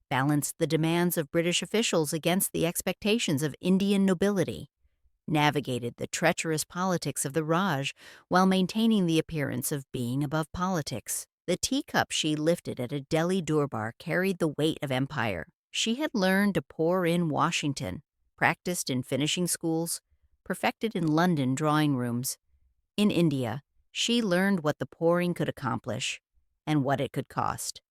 balanced the demands of British officials against the expectations of Indian nobility, navigated the treacherous politics of the Raj while maintaining the appearance of being above politics. The teacup she lifted at a Delhi Durbar carried the weight of empire. She had learned to pour in Washington, practiced in finishing schools, perfected in London drawing rooms. In India, she learned what the pouring could accomplish and what it could cost.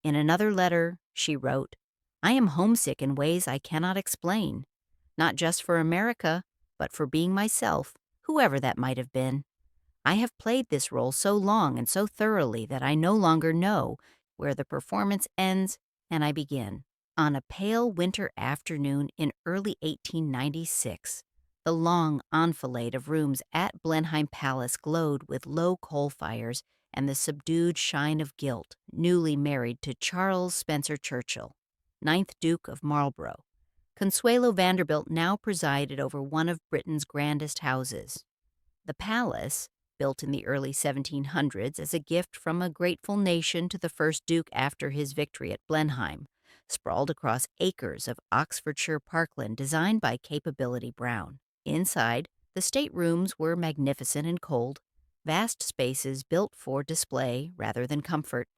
In another letter, she wrote, "I am homesick in ways I cannot explain, not just for America, but for being myself, whoever that might have been. I have played this role so long and so thoroughly that I no longer know where the performance ends and I begin." On a pale winter afternoon in early 1896, the long enfilade of rooms at Blenheim Palace glowed with low coal fires and the subdued shine of gilt, newly married to Charles Spencer Churchill, 9th Duke of Marlborough. Consuelo Vanderbilt now presided over one of Britain's grandest houses. The palace, built in the early 1700s as a gift from a grateful nation to the first Duke after his victory at Blenheim, sprawled across acres of Oxfordshire parkland designed by Capability Brown. Inside, the staterooms were magnificent and cold, vast spaces built for display rather than comfort,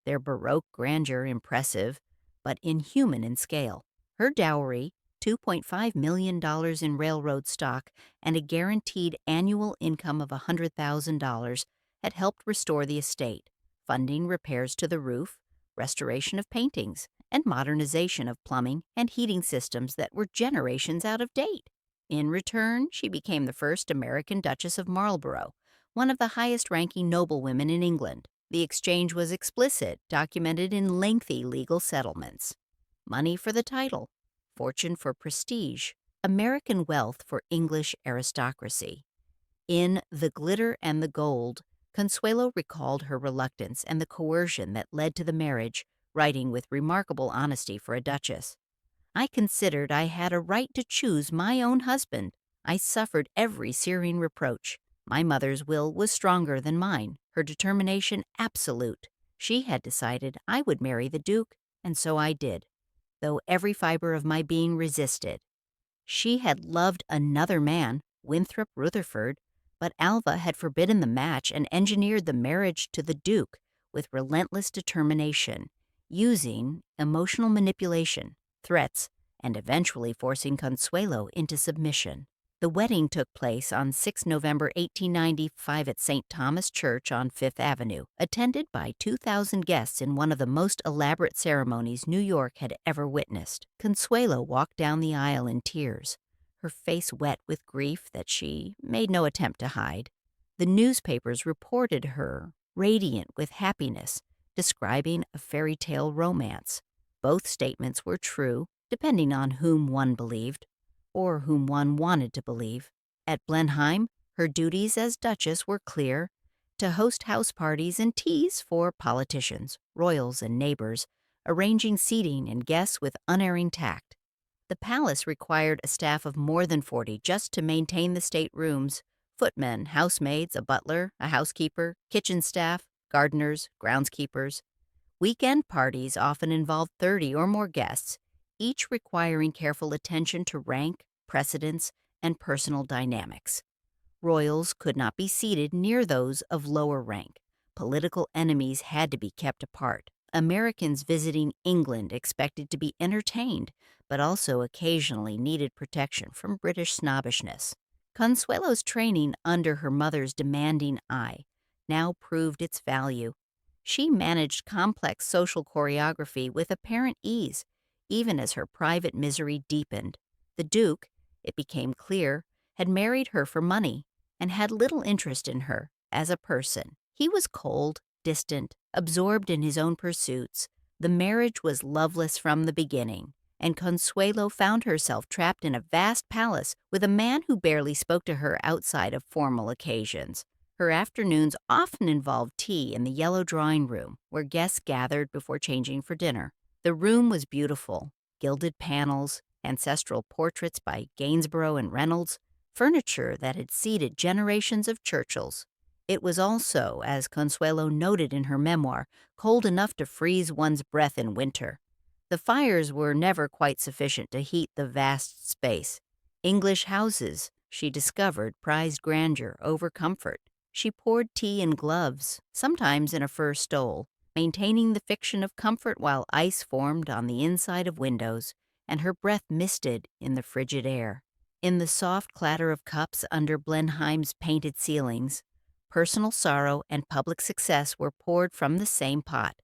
their Baroque grandeur impressive, but inhuman in scale. Her dowry, $2.5 million in railroad stock, and a guaranteed annual income of $100,000 had helped restore the estate, funding repairs to the roof, restoration of paintings, and modernization of plumbing and heating systems that were generations out of date. In return, she became the first American Duchess of Marlborough, one of the highest-ranking noblewomen in England. The exchange was explicit, documented in lengthy legal settlements. Money for the title, fortune for prestige, American wealth for English aristocracy. In The Glitter and the Gold, Consuelo recalled her reluctance and the coercion that led to the marriage, writing with remarkable honesty for a duchess. I considered I had a right to choose my own husband. I suffered every searing reproach. My mother's will was stronger than mine, her determination absolute. She had decided I would marry the Duke, and so I did, though every fiber of my being resisted. She had loved another man, Winthrop Rutherford, but Alva had forbidden the match and engineered the marriage to the Duke with relentless determination, using emotional manipulation, threats, and eventually forcing Consuelo into submission. The wedding took place on 6 November 1895 at St. Thomas Church on Fifth Avenue, attended by 2,000 guests in one of the most elaborate ceremonies New York had ever witnessed. Consuelo walked down the aisle in tears, her face wet with grief that she made no attempt to hide. The newspapers reported her radiant with happiness, describing a fairy tale romance. Both statements were true, depending on whom one believed, or whom one wanted to believe. At Blenheim, her duties as Duchess were clear: to host house parties and teas for politicians, royals, and neighbors, arranging seating and guests with unerring tact. The palace required a staff of more than 40 just to maintain the staterooms: footmen, housemaids, a butler, a housekeeper, kitchen staff, gardeners, groundskeepers. Weekend parties often involved 30 or more guests, each requiring careful attention to rank, precedence, and personal dynamics. Royals could not be seated near those of lower rank. Political enemies had to be kept apart. Americans visiting England expected to be entertained, but also occasionally needed protection from British snobbishness. Consuelo's training under her mother's demanding eye now proved its value. She managed complex social choreography with apparent ease, even as her private misery deepened. The Duke, it became clear, had married her for money and had little interest in her as a person. He was cold, distant, absorbed in his own pursuits. The marriage was loveless from the beginning, and Consuelo found herself trapped in a vast palace with a man who barely spoke to her outside of formal occasions. Her afternoons often involved tea in the yellow drawing room, where guests gathered before changing for dinner. The room was beautiful: gilded panels, ancestral portraits by Gainsborough and Reynolds, furniture that had seated generations of Churchills. It was also, as Consuelo noted in her memoir, cold enough to freeze one's breath in winter. The fires were never quite sufficient to heat the vast space. English houses, she discovered, prized grandeur over comfort. She poured tea in gloves, sometimes in a fur stole, maintaining the fiction of comfort while ice formed on the inside of windows, and her breath misted in the frigid air. In the soft clatter of cups under Blenheim's painted ceilings, personal sorrow and public success were poured from the same pot.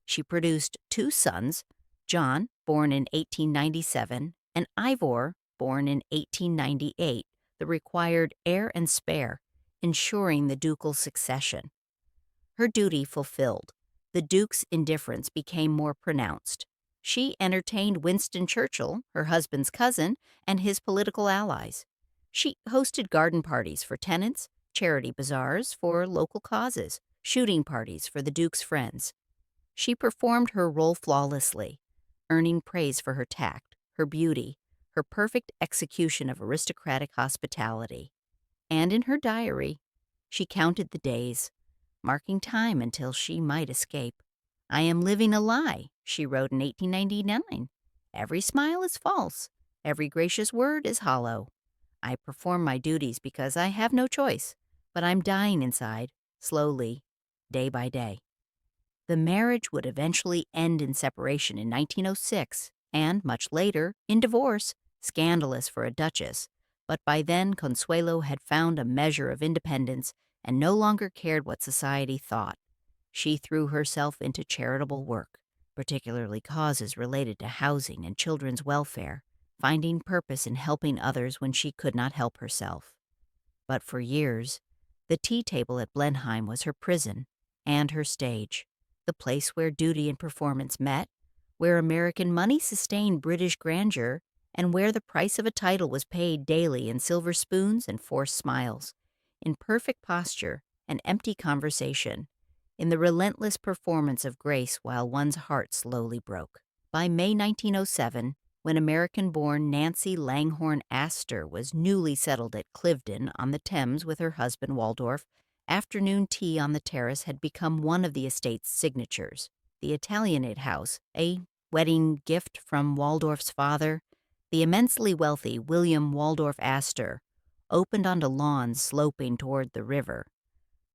She produced 2 sons, John, born in 1897, and Ivor, born in 1898, the required heir and spare, ensuring the ducal succession. Her duty fulfilled, the Duke's indifference became more pronounced. She entertained Winston Churchill, her husband's cousin, and his political allies. She hosted garden parties for tenants, charity bazaars for local causes, shooting parties for the Duke's friends. She performed her role flawlessly, earning praise for her tact, her beauty, her perfect execution of aristocratic hospitality. And in her diary, She counted the days, marking time until she might escape. "I am living a lie," she wrote in 1899. "Every smile is false. Every gracious word is hollow. I perform my duties because I have no choice, but I'm dying inside, slowly, day by day." The marriage would eventually end in separation in 1906 and, much later, in divorce, scandalous for a duchess. But by then, Consuelo had found a measure of independence and no longer cared what society thought. She threw herself into charitable work, particularly causes related to housing and children's welfare, finding purpose in helping others when she could not help herself. But for years, the tea table at Blenheim was her prison and her stage, the place where duty and performance met, where American money sustained British grandeur, and where the price of a title was paid daily in silver spoons and forced smiles, in perfect posture and empty conversation, in the relentless performance of grace while one's heart slowly broke. By May 1907, when American-born Nancy Langhorne Astor was newly settled at Cliveden on the Thames with her husband Waldorf, afternoon tea on the terrace had become one of the estate's signatures. The Italianate house, a wedding gift from Waldorf's father, the immensely wealthy William Waldorf Astor, opened onto lawns sloping toward the river.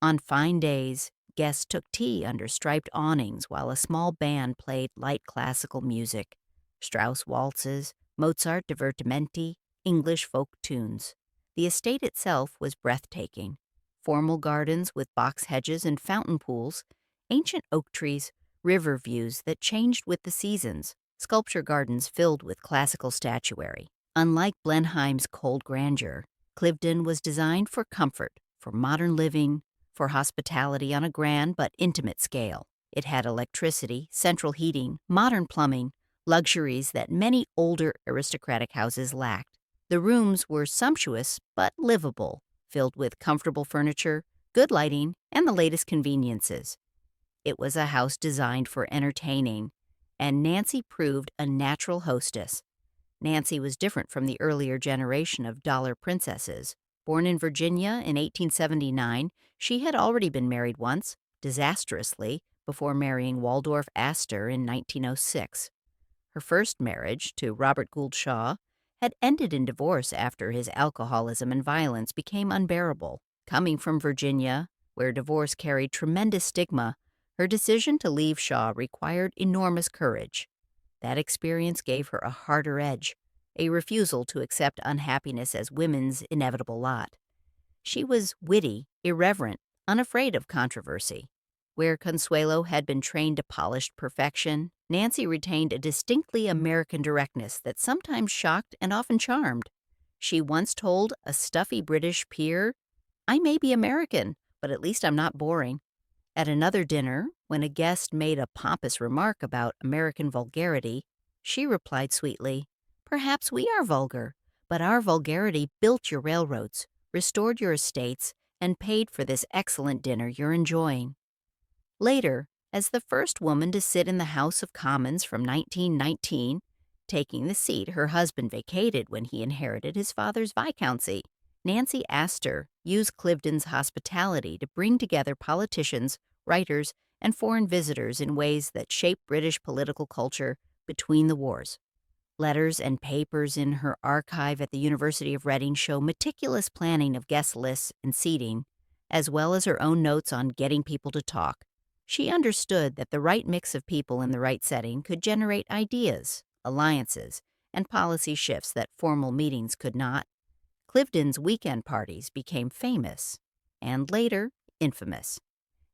On fine days, guests took tea under striped awnings while a small band played light classical music, Strauss waltzes, Mozart divertimenti, English folk tunes. The estate itself was breathtaking. Formal gardens with box hedges and fountain pools, ancient oak trees, river views that changed with the seasons, sculpture gardens filled with classical statuary. Unlike Blenheim's cold grandeur, Cliveden was designed for comfort, for modern living, for hospitality on a grand but intimate scale. It had electricity, central heating, modern plumbing, luxuries that many older aristocratic houses lacked. The rooms were sumptuous but livable, filled with comfortable furniture, good lighting, and the latest conveniences. It was a house designed for entertaining, and Nancy proved a natural hostess. Nancy was different from the earlier generation of dollar princesses. Born in Virginia in 1879, she had already been married once, disastrously, before marrying Waldorf Astor in 1906. Her first marriage, to Robert Gould Shaw, had ended in divorce after his alcoholism and violence became unbearable. Coming from Virginia, where divorce carried tremendous stigma, her decision to leave Shaw required enormous courage. That experience gave her a harder edge, a refusal to accept unhappiness as women's inevitable lot. She was witty, irreverent, unafraid of controversy. Where Consuelo had been trained to polished perfection, Nancy retained a distinctly American directness that sometimes shocked and often charmed. She once told a stuffy British peer, "I may be American, but at least I'm not boring." At another dinner, when a guest made a pompous remark about American vulgarity, she replied sweetly, "Perhaps we are vulgar, but our vulgarity built your railroads, restored your estates, and paid for this excellent dinner you're enjoying." Later, as the first woman to sit in the House of Commons from 1919, taking the seat her husband vacated when he inherited his father's viscountcy, Nancy Astor used Cliveden's hospitality to bring together politicians, writers, and foreign visitors in ways that shaped British political culture between the wars. Letters and papers in her archive at the University of Reading show meticulous planning of guest lists and seating, as well as her own notes on getting people to talk. She understood that the right mix of people in the right setting could generate ideas, alliances, and policy shifts that formal meetings could not. Cliveden's weekend parties became famous, and later, infamous.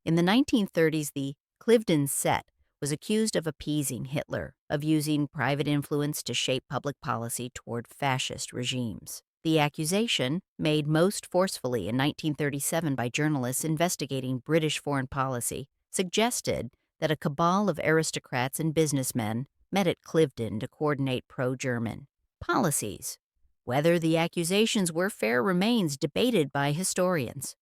In the 1930s, the Cliveden set was accused of appeasing Hitler, of using private influence to shape public policy toward fascist regimes. The accusation, made most forcefully in 1937 by journalists investigating British foreign policy, suggested that a cabal of aristocrats and businessmen met at Cliveden to coordinate pro-German policies. Whether the accusations were fair remains debated by historians.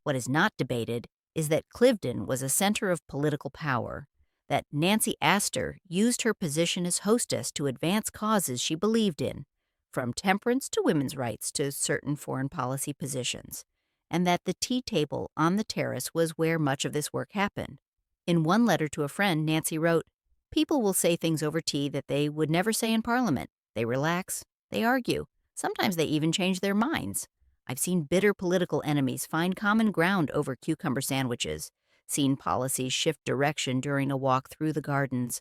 What is not debated is that Cliveden was a center of political power, that Nancy Astor used her position as hostess to advance causes she believed in, from temperance to women's rights to certain foreign policy positions, and that the tea table on the terrace was where much of this work happened. In one letter to a friend, Nancy wrote, "People will say things over tea that they would never say in Parliament. They relax, they argue, sometimes they even change their minds. I've seen bitter political enemies find common ground over cucumber sandwiches, seen policies shift direction during a walk through the gardens.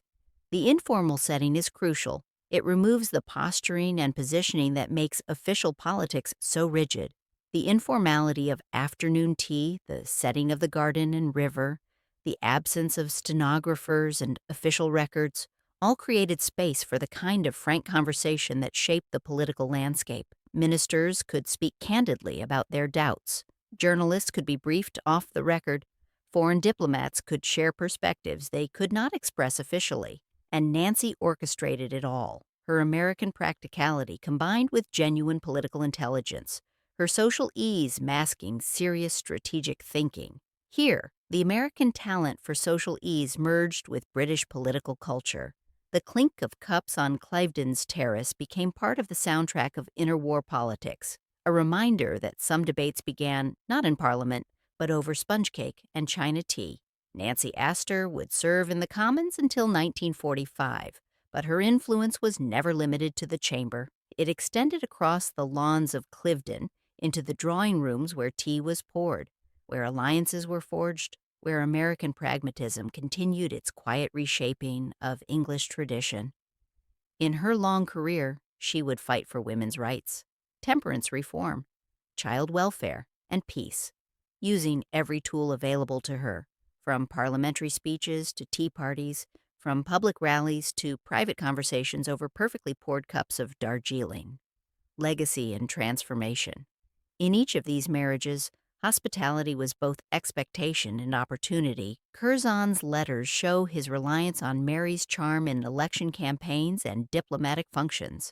The informal setting is crucial. It removes the posturing and positioning that makes official politics so rigid. The informality of afternoon tea, the setting of the garden and river, the absence of stenographers and official records, all created space for the kind of frank conversation that shaped the political landscape. Ministers could speak candidly about their doubts. Journalists could be briefed off the record. Foreign diplomats could share perspectives they could not express officially. And Nancy orchestrated it all. Her American practicality combined with genuine political intelligence. Her social ease masking serious strategic thinking. Here, the American talent for social ease merged with British political culture. The clink of cups on Cliveden's terrace became part of the soundtrack of interwar politics, a reminder that some debates began not in Parliament, but over sponge cake and China tea. Nancy Astor would serve in the Commons until 1945, but her influence was never limited to the chamber. It extended across the lawns of Cliveden into the drawing rooms where tea was poured, where alliances were forged, where American pragmatism continued its quiet reshaping of English tradition. In her long career, she would fight for women's rights, temperance reform, child welfare, and peace, using every tool available to her, from parliamentary speeches to tea parties, from public rallies to private conversations over perfectly poured cups of Darjeeling. Legacy and transformation. In each of these marriages, hospitality was both expectation and opportunity. Curzon's letters show his reliance on Mary's charm in election campaigns and diplomatic functions.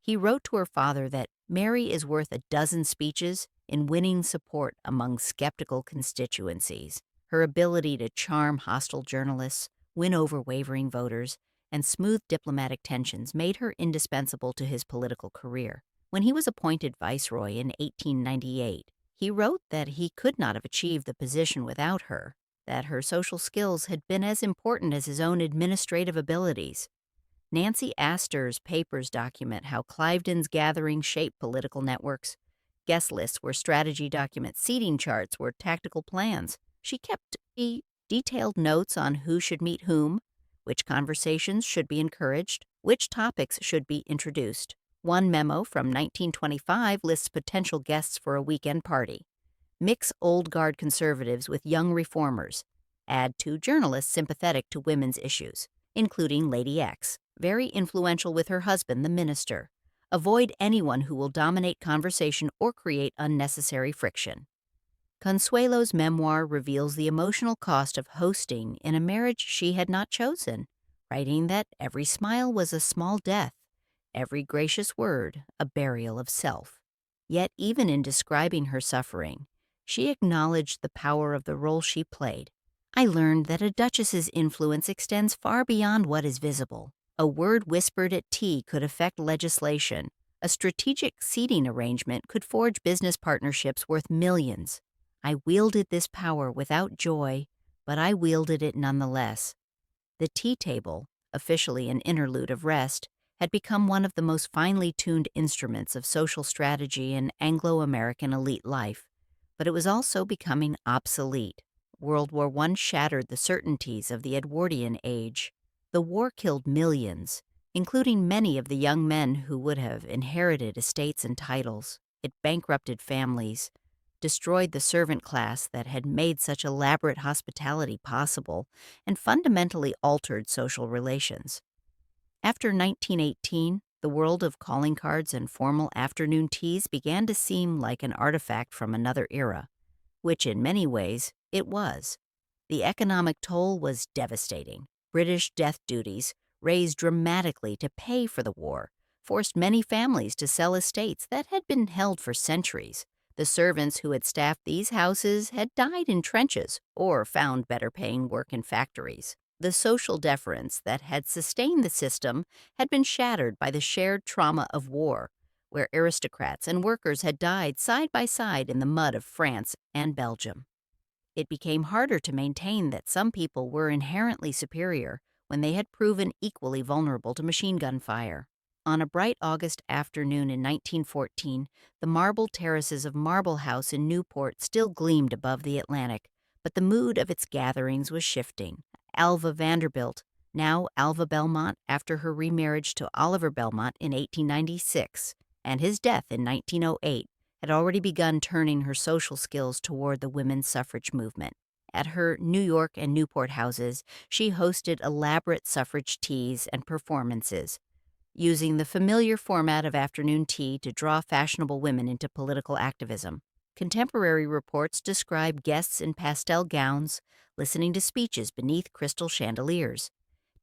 He wrote to her father that Mary is worth a dozen speeches in winning support among skeptical constituencies. Her ability to charm hostile journalists, win over wavering voters, and smooth diplomatic tensions made her indispensable to his political career. When he was appointed viceroy in 1898, he wrote that he could not have achieved the position without her, that her social skills had been as important as his own administrative abilities. Nancy Astor's papers document how Cliveden's gathering shaped political networks. Guest lists were strategy documents, seating charts were tactical plans. She kept detailed notes on who should meet whom, which conversations should be encouraged, which topics should be introduced. One memo from 1925 lists potential guests for a weekend party. Mix old guard conservatives with young reformers. Add two journalists sympathetic to women's issues, including Lady X, very influential with her husband, the minister. Avoid anyone who will dominate conversation or create unnecessary friction. Consuelo's memoir reveals the emotional cost of hosting in a marriage she had not chosen, writing that every smile was a small death, every gracious word a burial of self. Yet even in describing her suffering, she acknowledged the power of the role she played. I learned that a duchess's influence extends far beyond what is visible. A word whispered at tea could affect legislation. A strategic seating arrangement could forge business partnerships worth millions. I wielded this power without joy, but I wielded it nonetheless. The tea table, officially an interlude of rest, had become one of the most finely tuned instruments of social strategy in Anglo-American elite life, but it was also becoming obsolete. World War I shattered the certainties of the Edwardian age. The war killed millions, including many of the young men who would have inherited estates and titles. It bankrupted families, destroyed the servant class that had made such elaborate hospitality possible, and fundamentally altered social relations. After 1918, the world of calling cards and formal afternoon teas began to seem like an artifact from another era, which in many ways it was. The economic toll was devastating. British death duties, raised dramatically to pay for the war, forced many families to sell estates that had been held for centuries. The servants who had staffed these houses had died in trenches or found better-paying work in factories. The social deference that had sustained the system had been shattered by the shared trauma of war, where aristocrats and workers had died side by side in the mud of France and Belgium. It became harder to maintain that some people were inherently superior when they had proven equally vulnerable to machine gun fire. On a bright August afternoon in 1914, the marble terraces of Marble House in Newport still gleamed above the Atlantic, but the mood of its gatherings was shifting. Alva Vanderbilt, now Alva Belmont after her remarriage to Oliver Belmont in 1896, and his death in 1908, had already begun turning her social skills toward the women's suffrage movement. At her New York and Newport houses, she hosted elaborate suffrage teas and performances, using the familiar format of afternoon tea to draw fashionable women into political activism. Contemporary reports describe guests in pastel gowns, listening to speeches beneath crystal chandeliers,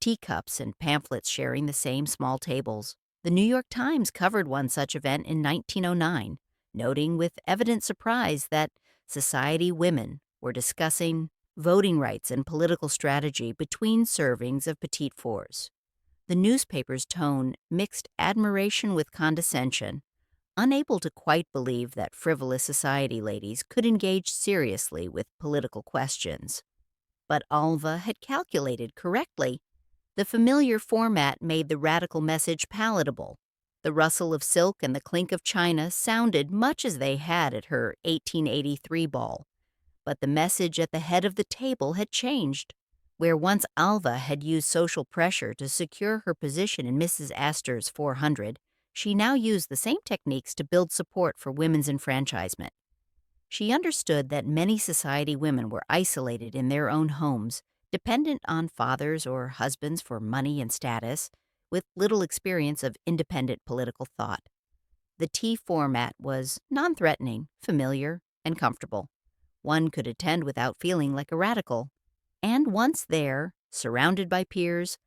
teacups and pamphlets sharing the same small tables. The New York Times covered one such event in 1909, noting with evident surprise that society women were discussing voting rights and political strategy between servings of petit fours. The newspaper's tone mixed admiration with condescension, unable to quite believe that frivolous society ladies could engage seriously with political questions. But Alva had calculated correctly. The familiar format made the radical message palatable. The rustle of silk and the clink of china sounded much as they had at her 1883 ball. But the message at the head of the table had changed. Where once Alva had used social pressure to secure her position in Mrs. Astor's 400, she now used the same techniques to build support for women's enfranchisement. She understood that many society women were isolated in their own homes, dependent on fathers or husbands for money and status, with little experience of independent political thought. The tea format was non-threatening, familiar, and comfortable. One could attend without feeling like a radical. And once there, surrounded by peers,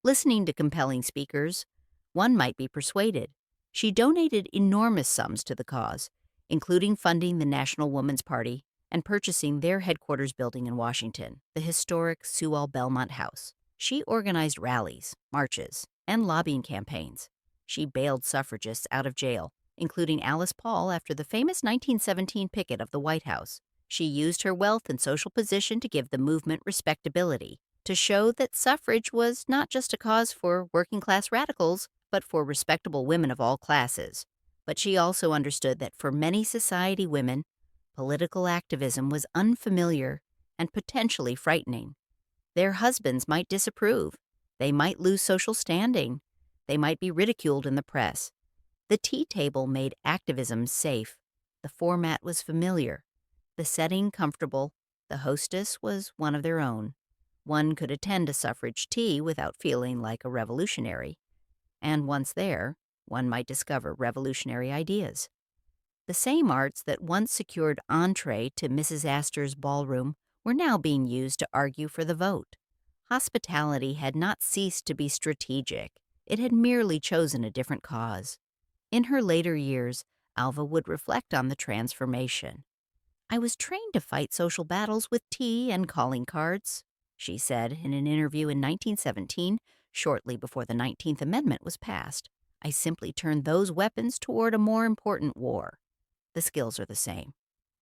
listening to compelling speakers, one might be persuaded. She donated enormous sums to the cause, including funding the National Woman's Party and purchasing their headquarters building in Washington, the historic Sewall Belmont House. She organized rallies, marches, and lobbying campaigns. She bailed suffragists out of jail, including Alice Paul after the famous 1917 picket of the White House. She used her wealth and social position to give the movement respectability, to show that suffrage was not just a cause for working-class radicals, but for respectable women of all classes. But she also understood that for many society women, political activism was unfamiliar and potentially frightening. Their husbands might disapprove. They might lose social standing. They might be ridiculed in the press. The tea table made activism safe. The format was familiar. The setting comfortable. The hostess was one of their own. One could attend a suffrage tea without feeling like a revolutionary. And once there, one might discover revolutionary ideas. The same arts that once secured entree to Mrs. Astor's ballroom were now being used to argue for the vote. Hospitality had not ceased to be strategic. It had merely chosen a different cause. In her later years, Alva would reflect on the transformation. "I was trained to fight social battles with tea and calling cards," she said in an interview in 1917, shortly before the 19th Amendment was passed. "I simply turned those weapons toward a more important war." The skills are the same.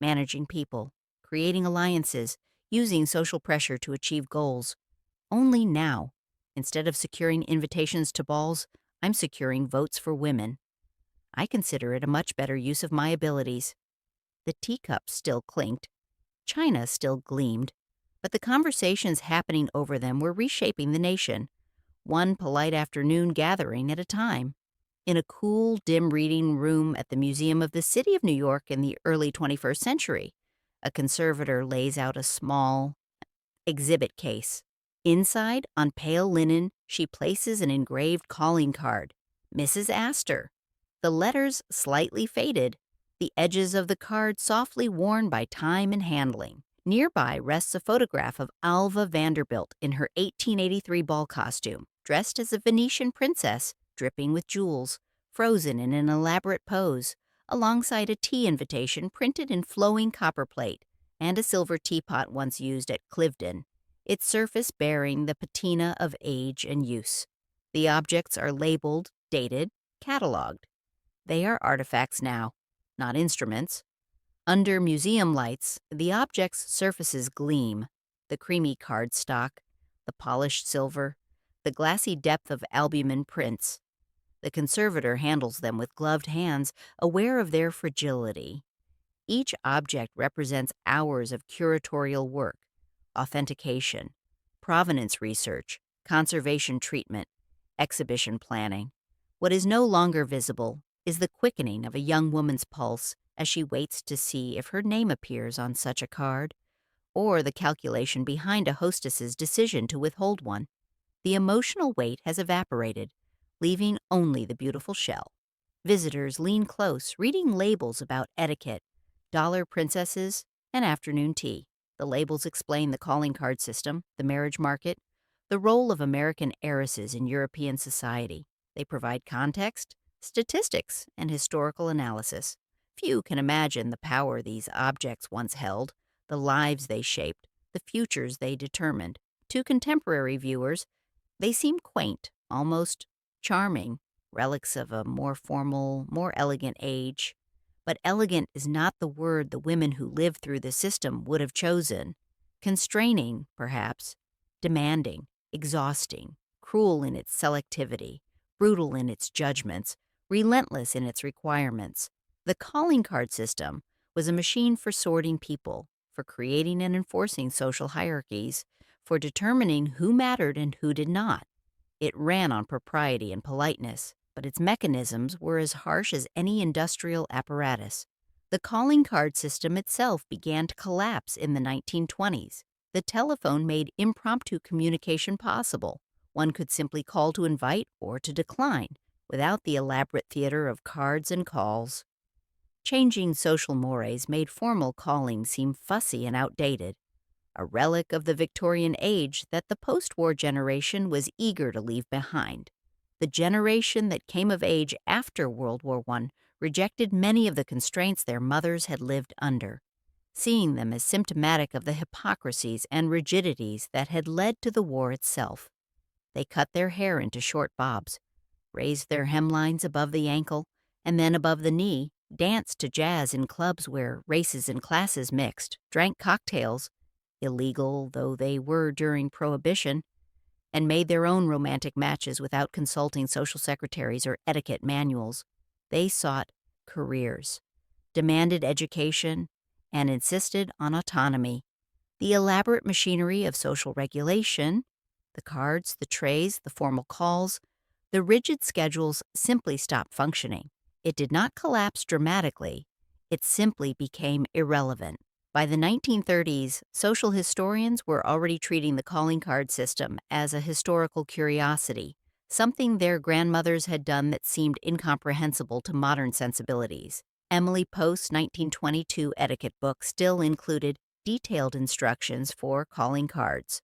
Managing people, creating alliances, using social pressure to achieve goals. Only now, instead of securing invitations to balls, I'm securing votes for women. I consider it a much better use of my abilities. The teacups still clinked, china still gleamed, but the conversations happening over them were reshaping the nation, one polite afternoon gathering at a time. In a cool, dim reading room at the Museum of the City of New York in the early 21st century, a conservator lays out a small exhibit case. Inside, on pale linen, she places an engraved calling card, Mrs. Astor. The letters slightly faded, the edges of the card softly worn by time and handling. Nearby rests a photograph of Alva Vanderbilt in her 1883 ball costume, dressed as a Venetian princess, dripping with jewels, frozen in an elaborate pose, alongside a tea invitation printed in flowing copperplate and a silver teapot once used at Cliveden, its surface bearing the patina of age and use. The objects are labeled, dated, catalogued. They are artifacts now, not instruments. Under museum lights, the object's surfaces gleam: the creamy cardstock, the polished silver, the glassy depth of albumen prints. The conservator handles them with gloved hands, aware of their fragility. Each object represents hours of curatorial work, authentication, provenance research, conservation treatment, exhibition planning. What is no longer visible is the quickening of a young woman's pulse as she waits to see if her name appears on such a card, or the calculation behind a hostess's decision to withhold one. The emotional weight has evaporated, leaving only the beautiful shell. Visitors lean close, reading labels about etiquette, dollar princesses, and afternoon tea. The labels explain the calling card system, the marriage market, the role of American heiresses in European society. They provide context, statistics, and historical analysis. Few can imagine the power these objects once held, the lives they shaped, the futures they determined. To contemporary viewers, they seem quaint, almost charming, relics of a more formal, more elegant age. But elegant is not the word the women who lived through the system would have chosen. Constraining, perhaps, demanding, exhausting, cruel in its selectivity, brutal in its judgments, relentless in its requirements. The calling card system was a machine for sorting people, for creating and enforcing social hierarchies, for determining who mattered and who did not. It ran on propriety and politeness, but its mechanisms were as harsh as any industrial apparatus. The calling card system itself began to collapse in the 1920s. The telephone made impromptu communication possible. One could simply call to invite or to decline, without the elaborate theater of cards and calls. Changing social mores made formal calling seem fussy and outdated, a relic of the Victorian age that the post-war generation was eager to leave behind. The generation that came of age after World War I rejected many of the constraints their mothers had lived under, seeing them as symptomatic of the hypocrisies and rigidities that had led to the war itself. They cut their hair into short bobs, raised their hemlines above the ankle, and then above the knee, danced to jazz in clubs where races and classes mixed, drank cocktails, illegal though they were during Prohibition, and made their own romantic matches without consulting social secretaries or etiquette manuals. They sought careers, demanded education, and insisted on autonomy. The elaborate machinery of social regulation, the cards, the trays, the formal calls, the rigid schedules simply stopped functioning. It did not collapse dramatically. It simply became irrelevant. By the 1930s, social historians were already treating the calling card system as a historical curiosity, something their grandmothers had done that seemed incomprehensible to modern sensibilities. Emily Post's 1922 etiquette book still included detailed instructions for calling cards,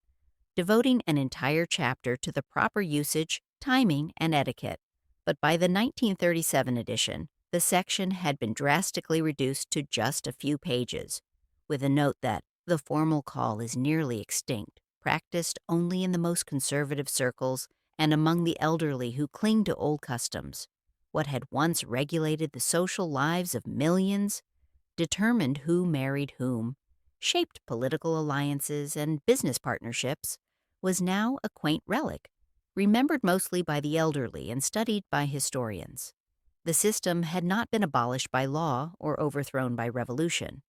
devoting an entire chapter to the proper usage, timing, and etiquette. But by the 1937 edition, the section had been drastically reduced to just a few pages, with a note that the formal call is nearly extinct, practiced only in the most conservative circles and among the elderly who cling to old customs. What had once regulated the social lives of millions, determined who married whom, shaped political alliances and business partnerships, was now a quaint relic, remembered mostly by the elderly and studied by historians. The system had not been abolished by law or overthrown by revolution.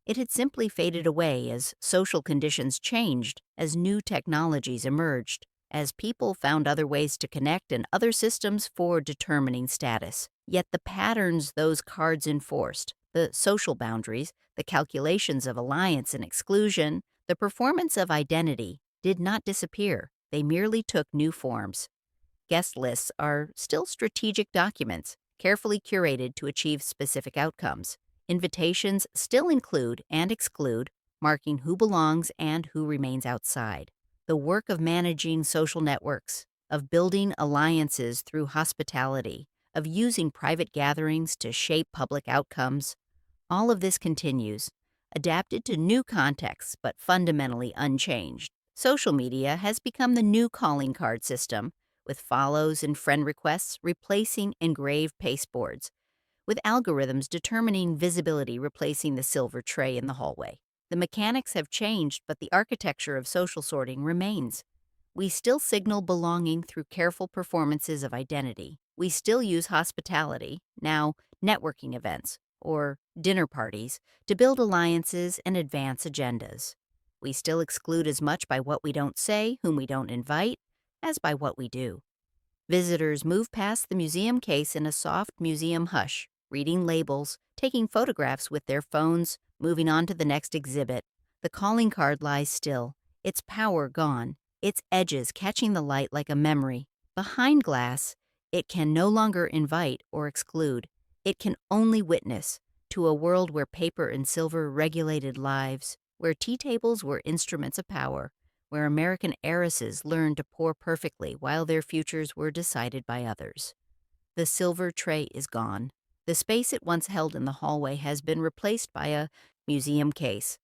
It had simply faded away as social conditions changed, as new technologies emerged, as people found other ways to connect and other systems for determining status. Yet the patterns those cards enforced, the social boundaries, the calculations of alliance and exclusion, the performance of identity, did not disappear. They merely took new forms. Guest lists are still strategic documents, carefully curated to achieve specific outcomes. Invitations still include and exclude, marking who belongs and who remains outside. The work of managing social networks, of building alliances through hospitality, of using private gatherings to shape public outcomes, all of this continues, adapted to new contexts but fundamentally unchanged. Social media has become the new calling card system, with follows and friend requests replacing engraved pasteboards. with algorithms determining visibility replacing the silver tray in the hallway. The mechanics have changed, but the architecture of social sorting remains. We still signal belonging through careful performances of identity. We still use hospitality, now networking events, or dinner parties, to build alliances and advance agendas. We still exclude as much by what we don't say, whom we don't invite, as by what we do. Visitors move past the museum case in a soft museum hush, reading labels, taking photographs with their phones, moving on to the next exhibit. The calling card lies still, its power gone, its edges catching the light like a memory. Behind glass, it can no longer invite or exclude. It can only witness to a world where paper and silver regulated lives, where tea tables were instruments of power, where American heiresses learned to pour perfectly while their futures were decided by others. The silver tray is gone. The space it once held in the hallway has been replaced by a museum case.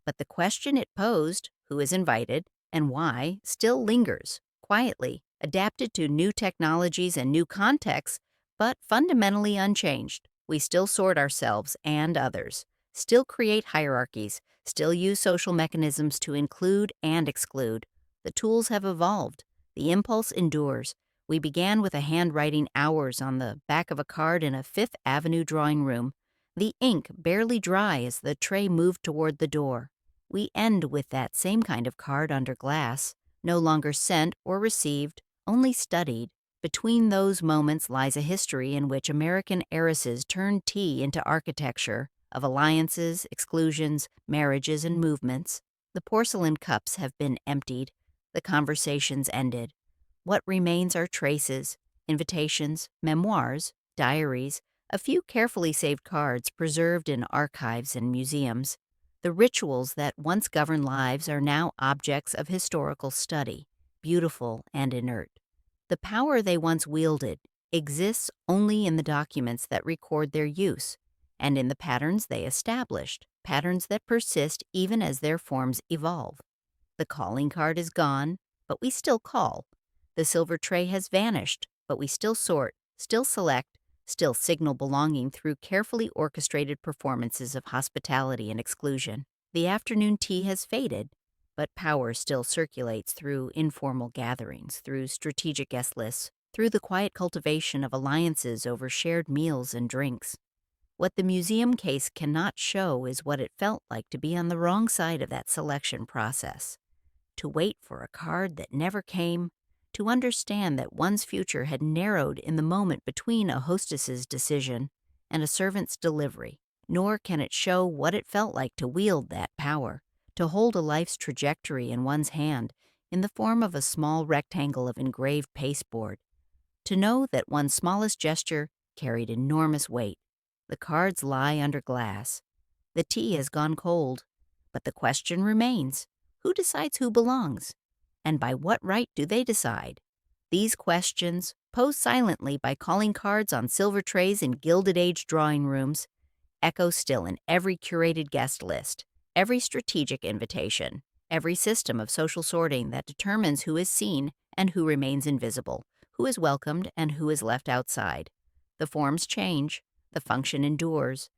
But the question it posed, who is invited and why, still lingers, quietly, adapted to new technologies and new contexts, but fundamentally unchanged. We still sort ourselves and others, still create hierarchies, still use social mechanisms to include and exclude. The tools have evolved. The impulse endures. We began with a handwriting hours on the back of a card in a Fifth Avenue drawing room, the ink barely dry as the tray moved toward the door. We end with that same kind of card under glass, no longer sent or received, only studied. Between those moments lies a history in which American heiresses turned tea into architecture of alliances, exclusions, marriages, and movements. The porcelain cups have been emptied, the conversations ended. What remains are traces, invitations, memoirs, diaries, a few carefully saved cards preserved in archives and museums. The rituals that once governed lives are now objects of historical study, beautiful and inert. The power they once wielded exists only in the documents that record their use, and in the patterns they established, patterns that persist even as their forms evolve. The calling card is gone, but we still call. The silver tray has vanished, but we still sort, still select, still signal belonging through carefully orchestrated performances of hospitality and exclusion. The afternoon tea has faded, but power still circulates through informal gatherings, through strategic guest lists, through the quiet cultivation of alliances over shared meals and drinks. What the museum case cannot show is what it felt like to be on the wrong side of that selection process, to wait for a card that never came, to understand that one's future had narrowed in the moment between a hostess's decision and a servant's delivery. Nor can it show what it felt like to wield that power, to hold a life's trajectory in one's hand in the form of a small rectangle of engraved pasteboard, to know that one's smallest gesture carried enormous weight. The cards lie under glass. The tea has gone cold, but the question remains, who decides who belongs? And by what right do they decide? These questions, posed silently by calling cards on silver trays in Gilded Age drawing rooms, echo still in every curated guest list, every strategic invitation, every system of social sorting that determines who is seen and who remains invisible, who is welcomed and who is left outside. The forms change, the function endures,